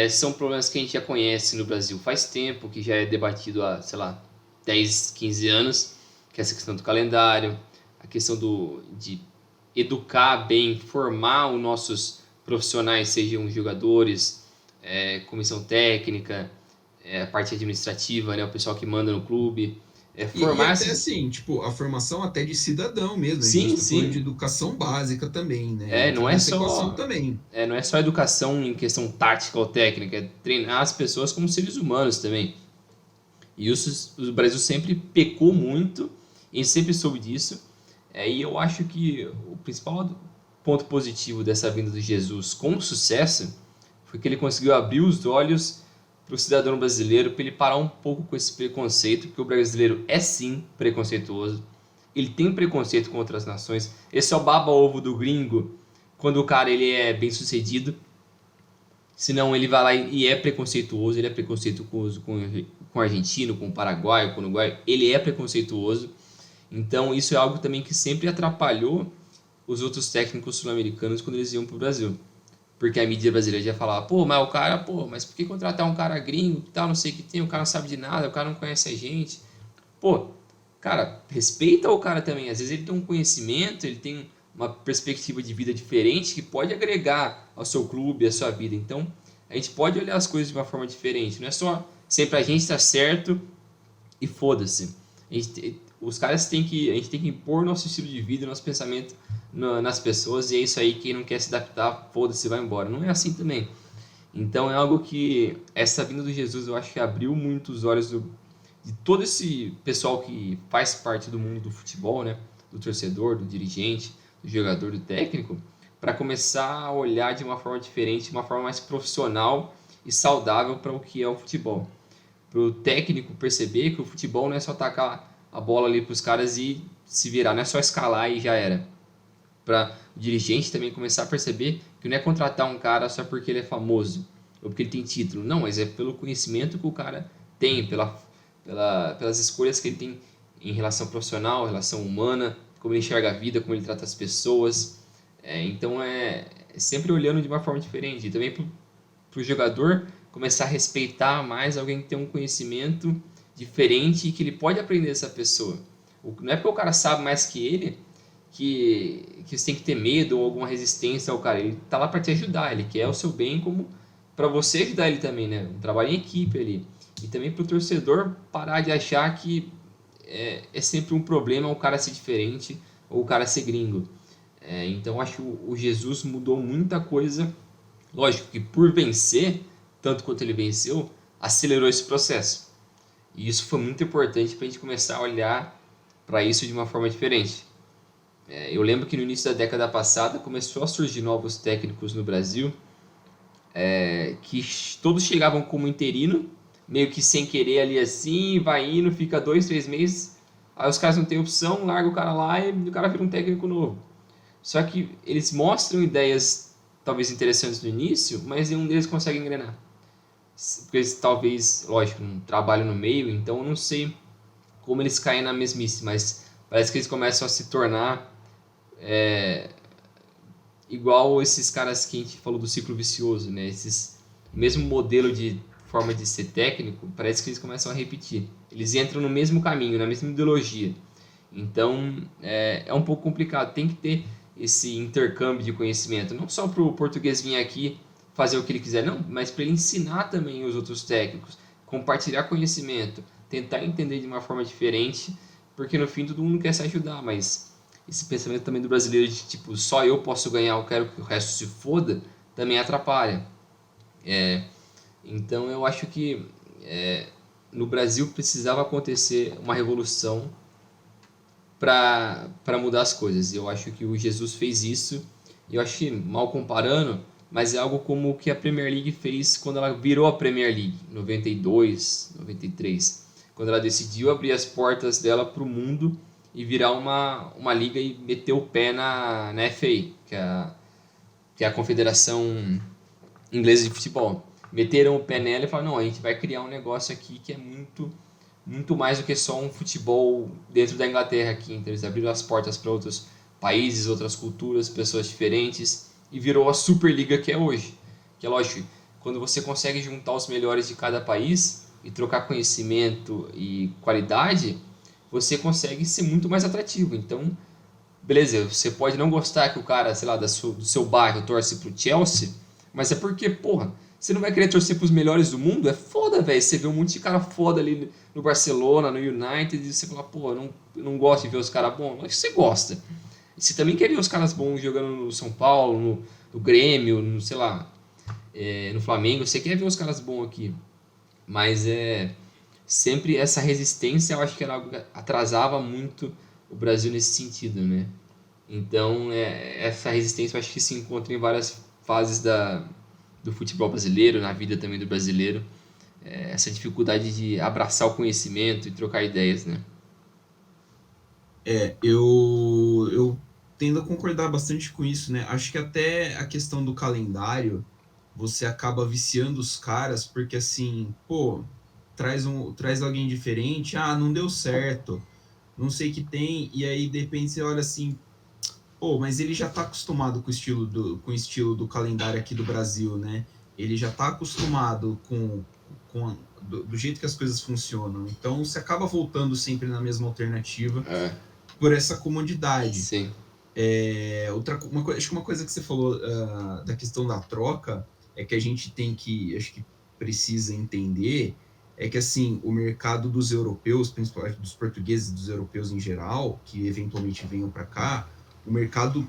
B: são problemas que a gente já conhece no Brasil faz tempo, que já é debatido há, sei lá, 10, 15 anos, que é essa questão do calendário, a questão de educar bem, formar os nossos profissionais, sejam jogadores, comissão técnica, a parte administrativa, né, o pessoal que manda no clube, É
A: E
B: formar
A: até
B: esses...
A: assim, tipo, a formação até de cidadão mesmo. A gente
B: Sim,
A: está falando de
B: sim.
A: educação básica também, né?
B: É,
A: Entra nessa equação também.
B: não é só educação em questão tática ou técnica, é treinar as pessoas como seres humanos também. E isso, o Brasil sempre pecou muito, e sempre soube disso. E eu acho que o principal ponto positivo dessa vinda de Jesus com sucesso foi que ele conseguiu abrir os olhos para o cidadão brasileiro, para ele parar um pouco com esse preconceito, porque o brasileiro é sim preconceituoso, ele tem preconceito com outras nações, ele só baba ovo do gringo quando o cara ele é bem sucedido, senão ele vai lá e é preconceituoso, ele é preconceituoso com o argentino, com o paraguaio, com o uruguaio, ele é preconceituoso. Então isso é algo também que sempre atrapalhou os outros técnicos sul-americanos quando eles iam para o Brasil. Porque a mídia brasileira já falava, pô, mas o cara, pô, mas por que contratar um cara gringo, que tal, não sei o que tem, o cara não sabe de nada, o cara não conhece a gente. Pô, cara, respeita o cara também. Às vezes ele tem um conhecimento, ele tem uma perspectiva de vida diferente que pode agregar ao seu clube, à sua vida. Então, a gente pode olhar as coisas de uma forma diferente. Não é só sempre a gente estar certo e foda-se. Os caras têm que, a gente tem que impor nosso estilo de vida, nosso pensamento nas pessoas, e é isso aí, quem não quer se adaptar, foda-se, vai embora. Não é assim também. Então é algo que essa vinda do Jesus eu acho que abriu muito os olhos de todo esse pessoal que faz parte do mundo do futebol, né? Do torcedor, do dirigente, do jogador, do técnico, para começar a olhar de uma forma diferente, de uma forma mais profissional e saudável para o que é o futebol. Para o técnico perceber que o futebol não é só tacar a bola ali para os caras e se virar, não é só escalar e já era. Para o dirigente também começar a perceber que não é contratar um cara só porque ele é famoso ou porque ele tem título, não, mas é pelo conhecimento que o cara tem, pelas escolhas que ele tem em relação profissional, relação humana, como ele enxerga a vida, como ele trata as pessoas. Então é sempre olhando de uma forma diferente. E também para o jogador começar a respeitar mais alguém que tem um conhecimento diferente e que ele pode aprender dessa pessoa. Não é porque o cara sabe mais que ele que você tem que ter medo ou alguma resistência ao cara. Ele tá lá para te ajudar, ele quer o seu bem como para você ajudar ele também, né? Um trabalho em equipe ali. E também para o torcedor parar de achar que é sempre um problema o cara ser diferente ou o cara ser gringo. Então acho que o Jesus mudou muita coisa. Lógico que por vencer, tanto quanto ele venceu, acelerou esse processo. E isso foi muito importante para a gente começar a olhar para isso de uma forma diferente. Eu lembro que no início da década passada começou a surgir novos técnicos no Brasil, que todos chegavam como interino, meio que sem querer ali assim, vai indo, fica 2, 3 meses, aí os caras não têm opção, larga o cara lá e o cara vira um técnico novo. Só que eles mostram ideias talvez interessantes no início, mas nenhum deles consegue engrenar. Porque eles talvez, lógico, não trabalham no meio, então eu não sei como eles caem na mesmice, mas parece que eles começam a se tornar igual esses caras que a gente falou do ciclo vicioso, né? Esses mesmo modelo de forma de ser técnico, parece que eles começam a repetir. Eles entram no mesmo caminho, na mesma ideologia. Então é um pouco complicado. Tem que ter esse intercâmbio de conhecimento, não só para o português vir aqui fazer o que ele quiser, não, mas para ele ensinar também os outros técnicos, compartilhar conhecimento, tentar entender de uma forma diferente, porque no fim todo mundo quer se ajudar, mas esse pensamento também do brasileiro de tipo, só eu posso ganhar, eu quero que o resto se foda, também atrapalha. Então eu acho que no Brasil precisava acontecer uma revolução para mudar as coisas. Eu acho que o Jesus fez isso, e eu acho que, mal comparando, mas é algo como o que a Premier League fez quando ela virou a Premier League, em 92, 93, quando ela decidiu abrir as portas dela para o mundo e virar uma liga e meter o pé na FA, que é a Confederação Inglesa de Futebol. Meteram o pé nela e falaram, não, a gente vai criar um negócio aqui que é muito mais do que só um futebol dentro da Inglaterra aqui. Então eles abriram as portas para outros países, outras culturas, pessoas diferentes, e virou a Superliga que é hoje. Que é lógico, quando você consegue juntar os melhores de cada país e trocar conhecimento e qualidade, você consegue ser muito mais atrativo. Então, beleza, você pode não gostar que o cara, sei lá, do seu bairro torce pro Chelsea, mas é porque, porra, Você não vai querer torcer pros melhores do mundo? É foda, velho. Você vê um monte de cara foda ali no Barcelona, no United, e você fala, pô, eu não gosto de ver os caras bons. Mas você gosta. E você também quer ver os caras bons jogando no São Paulo, no Grêmio, no, sei lá, no Flamengo. Você quer ver os caras bons aqui. Mas sempre essa resistência, eu acho que era algo que atrasava muito o Brasil nesse sentido, né? Então, essa resistência eu acho que se encontra em várias fases do futebol brasileiro, na vida também do brasileiro. Essa dificuldade de abraçar o conhecimento e trocar ideias, né?
A: Eu tendo a concordar bastante com isso, né? Acho que até a questão do calendário, você acaba viciando os caras, porque assim, pô, traz alguém diferente, não deu certo, não sei o que tem, e aí de repente você olha assim, pô, mas ele já tá acostumado com o estilo do calendário aqui do Brasil, né? Ele já tá acostumado do jeito que as coisas funcionam. Então você acaba voltando sempre na mesma alternativa
B: É,
A: por essa comodidade.
B: sim,
A: Acho que uma coisa que você falou da questão da troca é que a gente acho que precisa entender é que assim o mercado dos europeus, principalmente dos portugueses e dos europeus em geral, que eventualmente venham para cá, o mercado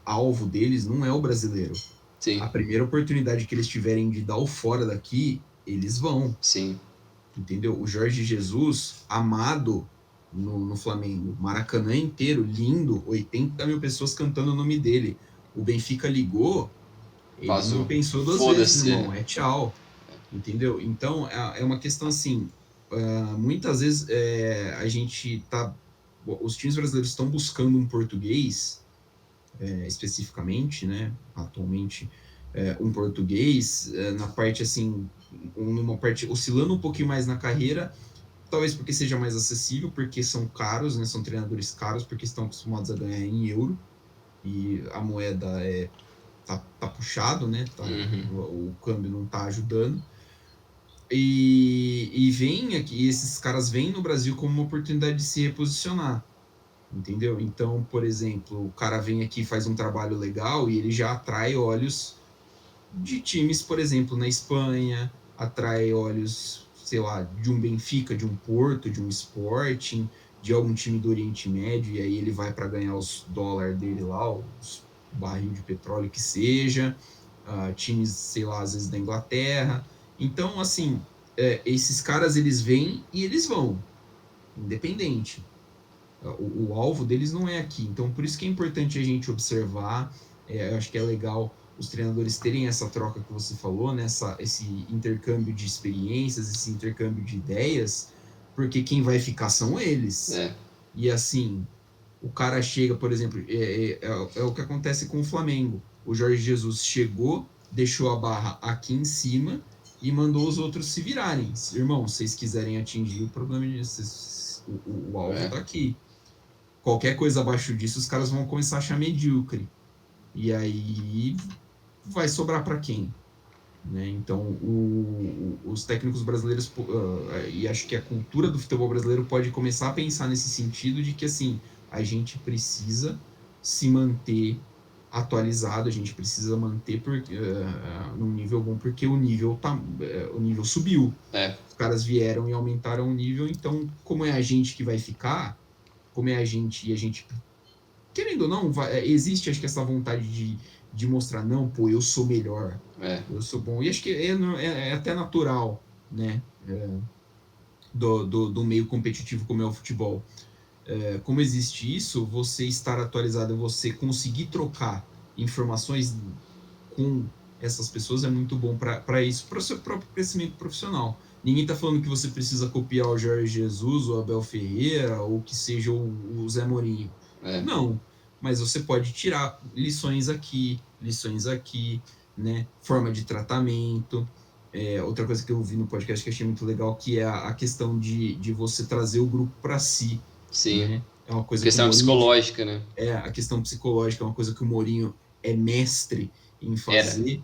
A: alvo deles não é o brasileiro.
B: sim,
A: A primeira oportunidade que eles tiverem de dar o fora daqui, eles vão.
B: sim.
A: Entendeu? O Jorge Jesus, amado no Flamengo, Maracanã inteiro, lindo, 80 mil pessoas cantando o nome dele. O Benfica ligou, ele não
B: Vazou.
A: pensou duas vezes,
B: Foda-se.
A: irmão, é tchau. Entendeu? Então, é uma questão assim, muitas vezes a gente tá, os times brasileiros estão buscando um português, especificamente, né, atualmente, um português, na parte assim, numa parte oscilando um pouquinho mais na carreira, talvez porque seja mais acessível, porque são caros, né? São treinadores caros, porque estão acostumados a ganhar em euro e a moeda tá puxado, né?
B: Uhum.
A: O câmbio não tá ajudando. E vem aqui, esses caras vêm no Brasil como uma oportunidade de se reposicionar, entendeu? Então, por exemplo, o cara vem aqui, faz um trabalho legal e ele já atrai olhos de times, por exemplo, na Espanha, atrai olhos, sei lá, de um Benfica, de um Porto, de um Sporting, de algum time do Oriente Médio, e aí ele vai para ganhar os dólares dele lá, os barril de petróleo que seja, times, sei lá, às vezes da Inglaterra. Então, assim, esses caras eles vêm e eles vão, independente. O alvo deles não é aqui. Então, por isso que é importante a gente observar. Eu acho que é legal os treinadores terem essa troca que você falou, né? Esse intercâmbio de experiências, esse intercâmbio de ideias, porque quem vai ficar são eles.
B: É,
A: E assim, o cara chega, por exemplo, é o que acontece com o Flamengo. O Jorge Jesus chegou, deixou a barra aqui em cima e mandou os outros se virarem. Irmão, se vocês quiserem atingir o problema disso, o alvo
B: é.
A: tá aqui. Qualquer coisa abaixo disso, os caras vão começar a achar medíocre. E aí vai sobrar para quem? Né? Então, os técnicos brasileiros, e acho que a cultura do futebol brasileiro pode começar a pensar nesse sentido de que assim, a gente precisa se manter atualizado, a gente precisa manter num nível bom, porque o nível subiu.
B: É,
A: Os caras vieram e aumentaram o nível, então, como é a gente que vai ficar, como é a gente e a gente querendo ou não, existe acho que essa vontade de mostrar, não, pô, eu sou melhor,
B: é.
A: eu sou bom. E acho que é até natural, né? Do meio competitivo como é o futebol. Como existe isso, você estar atualizado, você conseguir trocar informações com essas pessoas é muito bom para isso, para o seu próprio crescimento profissional. Ninguém está falando que você precisa copiar o Jorge Jesus, o Abel Ferreira, ou que seja o Zé Mourinho.
B: É.
A: Não, mas você pode tirar lições aqui, né? Forma de tratamento. Outra coisa que eu vi no podcast que achei muito legal, que é a questão de você trazer o grupo para si,
B: Sim.
A: né? É uma coisa que o
B: Questão
A: Mourinho
B: psicológica, né?
A: a questão psicológica é uma coisa que o Mourinho é mestre em
B: Era.
A: fazer.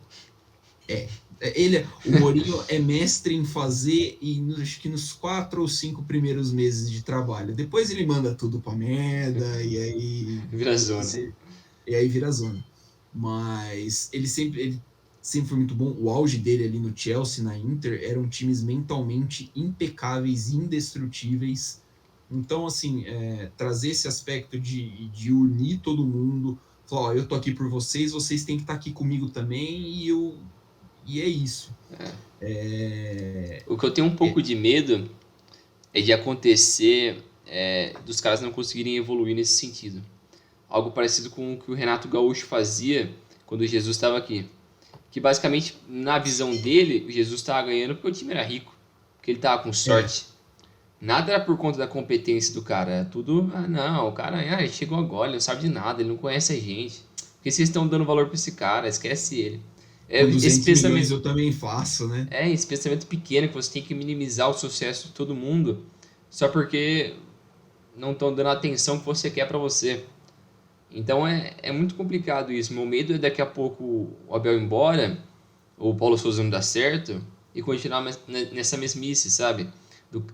A: O Mourinho é mestre em fazer e acho que nos 4 ou 5 primeiros meses de trabalho. Depois ele manda tudo pra merda
B: Vira zona.
A: e aí vira zona. Mas ele sempre foi muito bom. O auge dele ali no Chelsea, na Inter, eram times mentalmente impecáveis, indestrutíveis. Então, assim, trazer esse aspecto de unir todo mundo, falar, ó, eu tô aqui por vocês, vocês têm que estar aqui comigo também, e é isso. É,
B: O que eu tenho um pouco
A: é,
B: de medo é de acontecer dos caras não conseguirem evoluir nesse sentido. Algo parecido com o que o Renato Gaúcho fazia quando Jesus estava aqui. Que basicamente, na visão dele, o Jesus estava ganhando porque o time era rico, porque ele estava com
A: é,
B: sorte. Nada era por conta da competência do cara, era tudo, não, o cara ele chegou agora, ele não sabe de nada, ele não conhece a gente. Por que vocês estão dando valor para esse cara? Esquece ele.
A: com
B: Esse
A: 200 milhões
B: pensamento,
A: eu também faço, né?
B: esse pensamento pequeno que você tem que minimizar o sucesso de todo mundo só porque não estão dando a atenção que você quer para você. Então é muito complicado isso. Meu medo é daqui a pouco o Abel ir embora, ou o Paulo Souza não dar certo, e continuar nessa mesmice, sabe?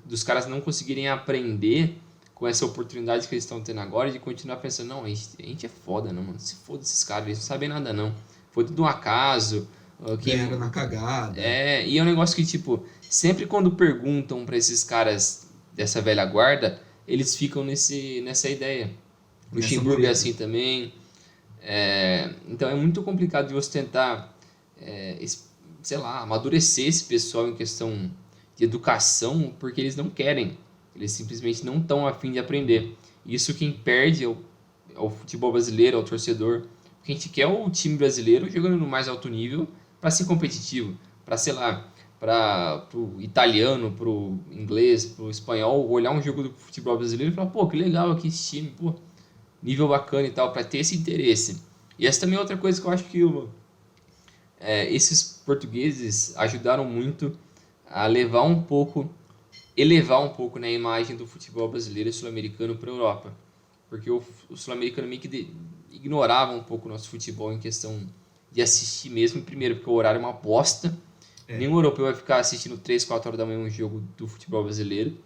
B: Dos caras não conseguirem aprender com essa oportunidade que eles estão tendo agora e de continuar pensando, não, a gente é foda, não, mano. Se foda esses caras, eles não sabem nada, não. Foi tudo um acaso.
A: Ganharam na cagada.
B: E é um negócio que, tipo, sempre quando perguntam pra esses caras dessa velha guarda, eles ficam nessa ideia. O
A: Nessa
B: Luxemburgo é
A: mureta.
B: assim também. Então é muito complicado de você tentar, sei lá, amadurecer esse pessoal em questão de educação, porque eles não querem. Eles simplesmente não estão a fim de aprender. Isso quem perde é o futebol brasileiro, é o torcedor. O que a gente quer é o time brasileiro jogando no mais alto nível para ser competitivo, para, sei lá, para o italiano, para o inglês, para o espanhol, olhar um jogo do futebol brasileiro e falar, pô, que legal aqui esse time, pô, nível bacana e tal, para ter esse interesse. E essa também é outra coisa que eu acho que esses portugueses ajudaram muito a elevar um pouco, né, a imagem do futebol brasileiro e sul-americano para a Europa. Porque o sul-americano meio que ignorava um pouco o nosso futebol em questão de assistir mesmo. Primeiro, porque o horário é uma bosta.
A: É,
B: Nenhum europeu vai ficar assistindo 3 4 horas da manhã um jogo do futebol brasileiro.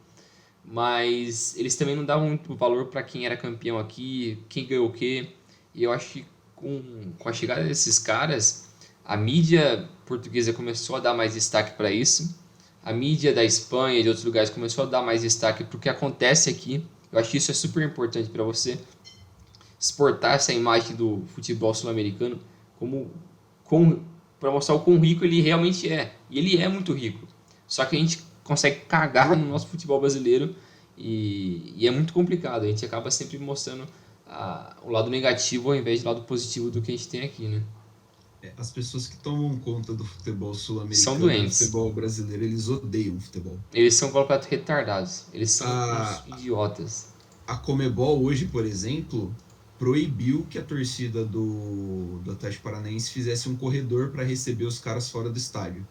B: Mas eles também não davam muito valor para quem era campeão aqui, quem ganhou o quê. E eu acho que com a chegada desses caras, a mídia portuguesa começou a dar mais destaque para isso. A mídia da Espanha e de outros lugares começou a dar mais destaque para o que acontece aqui. Eu acho que isso é super importante para você exportar essa imagem do futebol sul-americano como para mostrar o quão rico ele realmente é. E ele é muito rico. Só que a gente consegue cagar no nosso futebol brasileiro e é muito complicado. A gente acaba sempre mostrando o lado negativo ao invés do lado positivo do que a gente tem aqui, né?
A: as pessoas que tomam conta do futebol
B: São
A: sul-americano e do
B: doentes.
A: futebol brasileiro, eles odeiam futebol.
B: Eles são completamente retardados. Eles são uns
A: A,
B: idiotas.
A: a Comebol hoje, por exemplo, proibiu que a torcida do Atlético Paranaense fizesse um corredor para receber os caras fora do estádio.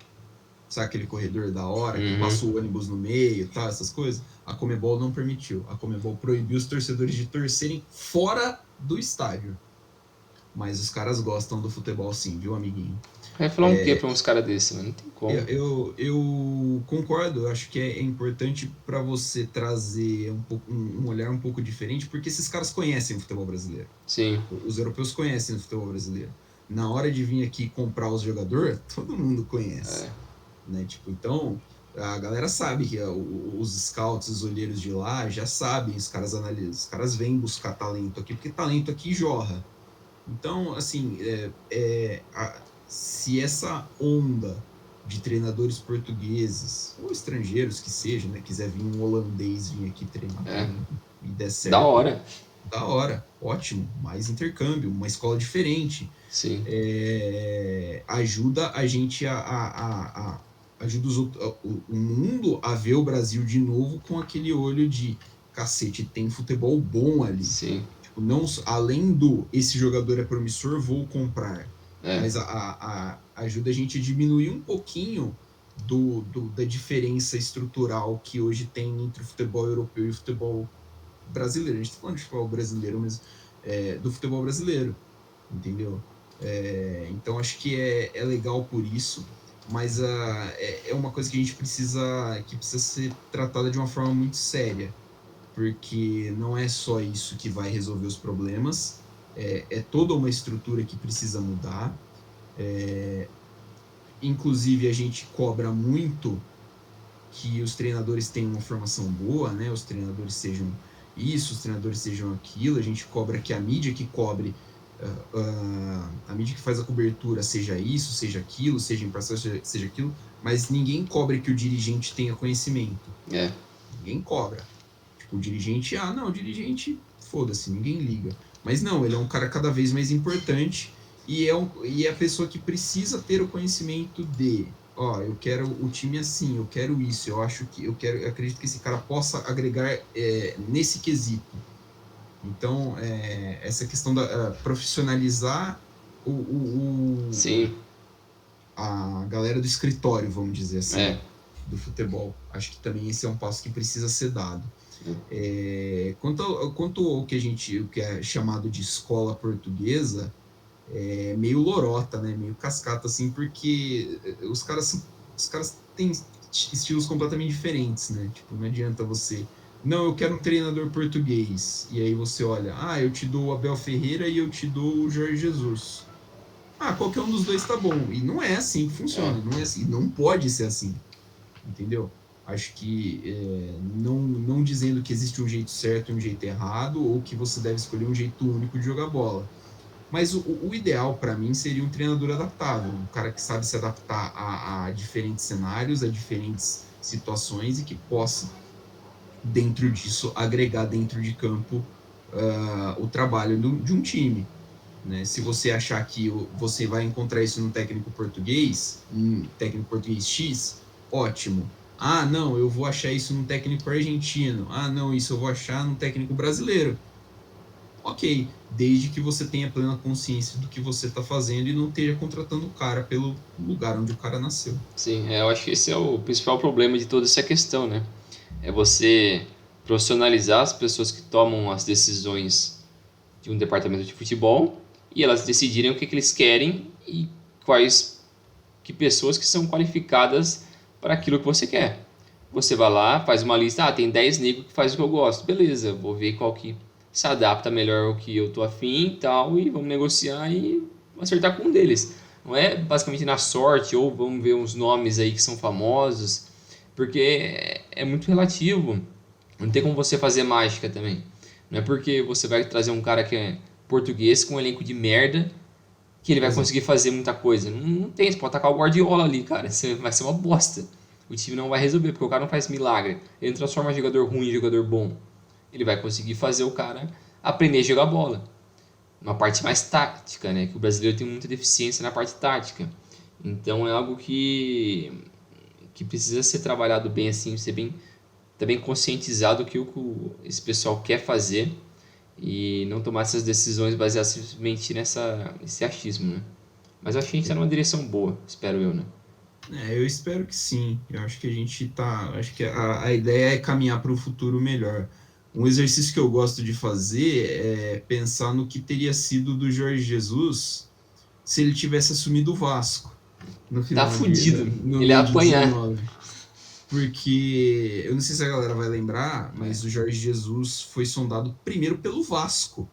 A: Sabe aquele corredor da hora que
B: Uhum.
A: passa o ônibus no meio, tal, essas coisas? A Comebol não permitiu. A Comebol proibiu os torcedores de torcerem fora do estádio. Mas os caras gostam do futebol sim, viu, amiguinho?
B: Vai falar um quê pra uns caras desses, mano? Não tem como.
A: Eu concordo, eu acho que é importante para você trazer um olhar um pouco diferente, porque esses caras conhecem o futebol brasileiro.
B: Sim.
A: Os europeus conhecem o futebol brasileiro. Na hora de vir aqui comprar os jogadores, todo mundo conhece. Né? Tipo, então, a galera sabe que os scouts, os olheiros de lá já sabem, os caras analisam, os caras vêm buscar talento aqui, porque talento aqui jorra. Então, assim, se essa onda de treinadores portugueses ou estrangeiros que seja, né, quiser vir um holandês vir aqui treinar
B: É.
A: e der
B: Da
A: certo,
B: hora.
A: da hora, ótimo, mais intercâmbio, uma escola diferente,
B: Sim.
A: ajuda a gente ajuda o mundo a ver o Brasil de novo com aquele olho de cacete, tem futebol bom ali.
B: Sim.
A: Não, além do esse jogador é promissor, vou comprar.
B: É.
A: Mas ajuda a gente a diminuir um pouquinho da diferença estrutural que hoje tem entre o futebol europeu e o futebol brasileiro. A gente está falando de futebol brasileiro, mas do futebol brasileiro, entendeu? Então acho que é legal por isso, mas é uma coisa que a gente que precisa ser tratada de uma forma muito séria, porque não é só isso que vai resolver os problemas, é toda uma estrutura que precisa mudar. inclusive a gente cobra muito que os treinadores tenham uma formação boa, né? Os treinadores sejam isso, os treinadores sejam aquilo. A gente cobra que a mídia que cobre, a mídia que faz a cobertura seja isso, seja aquilo, seja imparcial, seja aquilo. Mas ninguém cobra que o dirigente tenha conhecimento. Ninguém cobra. Tipo, o dirigente, o dirigente, foda-se, ninguém liga. Mas não, ele é um cara cada vez mais importante e é a pessoa que precisa ter o conhecimento de... eu quero o time assim, eu quero isso, eu acredito que esse cara possa agregar nesse quesito. Então, essa questão da profissionalizar
B: Sim.
A: a galera do escritório, vamos dizer assim, do futebol. Acho que também esse é um passo que precisa ser dado. Quanto ao que é chamado de escola portuguesa, é meio lorota, né? Meio cascata, assim, porque os caras têm estilos completamente diferentes, né? Tipo, não adianta você... Não, eu quero um treinador português. E aí você olha, eu te dou o Abel Ferreira e eu te dou o Jorge Jesus. Qualquer um dos dois tá bom. E não é assim que funciona, não é assim, não pode ser assim, entendeu? Acho que não dizendo que existe um jeito certo e um jeito errado, ou que você deve escolher um jeito único de jogar bola. Mas o ideal para mim seria um treinador adaptável, um cara que sabe se adaptar a diferentes cenários, a diferentes situações e que possa, dentro disso, agregar dentro de campo o trabalho de um time. Né? Se você achar que você vai encontrar isso no técnico português X, ótimo. Não, eu vou achar isso no técnico argentino. Não, isso eu vou achar no técnico brasileiro. Ok, desde que você tenha plena consciência do que você está fazendo e não esteja contratando o cara pelo lugar onde o cara nasceu.
B: Sim, eu acho que esse é o principal problema de toda essa questão, né? É você profissionalizar as pessoas que tomam as decisões de um departamento de futebol e elas decidirem o que eles querem e que pessoas que são qualificadas para aquilo que você quer. Você vai lá, faz uma lista, tem 10 negros que faz o que eu gosto. Beleza, vou ver qual que se adapta melhor ao que eu tô afim e tal, e vamos negociar e acertar com um deles. Não é basicamente na sorte, ou vamos ver uns nomes aí que são famosos, porque é muito relativo. Não tem como você fazer mágica também. Não é porque você vai trazer um cara que é português com um elenco de merda que ele vai conseguir fazer muita coisa. Não tem, você pode tacar o Guardiola ali, cara. Vai ser uma bosta. O time não vai resolver, porque o cara não faz milagre. Ele não transforma jogador ruim em jogador bom. Ele vai conseguir fazer o cara aprender a jogar bola. Uma parte mais tática, né? Que o brasileiro tem muita deficiência na parte tática. Então é algo que precisa ser trabalhado bem assim, ser bem conscientizado do que esse pessoal quer fazer e não tomar essas decisões baseadas simplesmente nesse achismo, né? Mas eu acho que a gente está numa direção boa, espero eu, né?
A: Eu espero que sim. Eu acho que a gente tá. Acho que a ideia é caminhar para um futuro melhor. Um exercício que eu gosto de fazer é pensar no que teria sido do Jorge Jesus se ele tivesse assumido o Vasco no final
B: Tá fudido.
A: no
B: Ele ia
A: meio de
B: apanhar.
A: 19. Porque eu não sei se a galera vai lembrar, mas o Jorge Jesus foi sondado primeiro pelo Vasco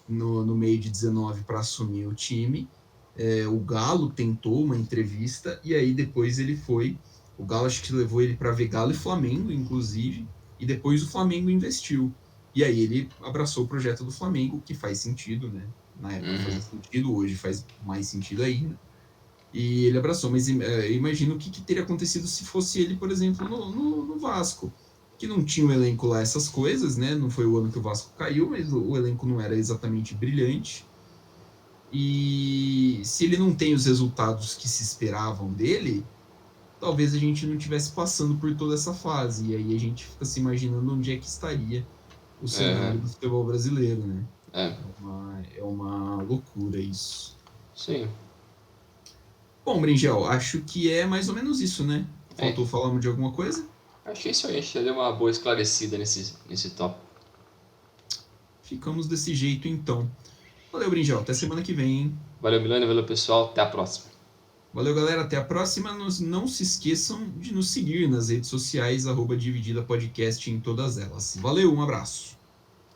A: no meio de 19 para assumir o time. O Galo tentou uma entrevista e aí depois ele foi. O Galo acho que levou ele para ver Galo e Flamengo, inclusive, e depois o Flamengo investiu. E aí ele abraçou o projeto do Flamengo, que faz sentido, né? Na época fazia sentido, hoje faz mais sentido ainda. E ele abraçou, mas imagino o que teria acontecido se fosse ele, por exemplo, no Vasco, que não tinha o elenco lá, essas coisas, né? Não foi o ano que o Vasco caiu, mas o elenco não era exatamente brilhante. E se ele não tem os resultados que se esperavam dele, talvez a gente não estivesse passando por toda essa fase. E aí a gente fica se imaginando onde é que estaria o cenário do futebol brasileiro, né? É uma loucura isso.
B: Sim.
A: Bom, Bringel, acho que é mais ou menos isso, né? Faltou falar de alguma coisa?
B: Acho que é isso aí, a gente já deu uma boa esclarecida nesse tópico.
A: Ficamos desse jeito então. Valeu, Bringel, até semana que vem, hein?
B: Valeu, Milano, valeu, pessoal, até a próxima.
A: Valeu, galera, até a próxima. Não se esqueçam de nos seguir nas redes sociais, @Dividida Podcast em todas elas. Valeu, um abraço.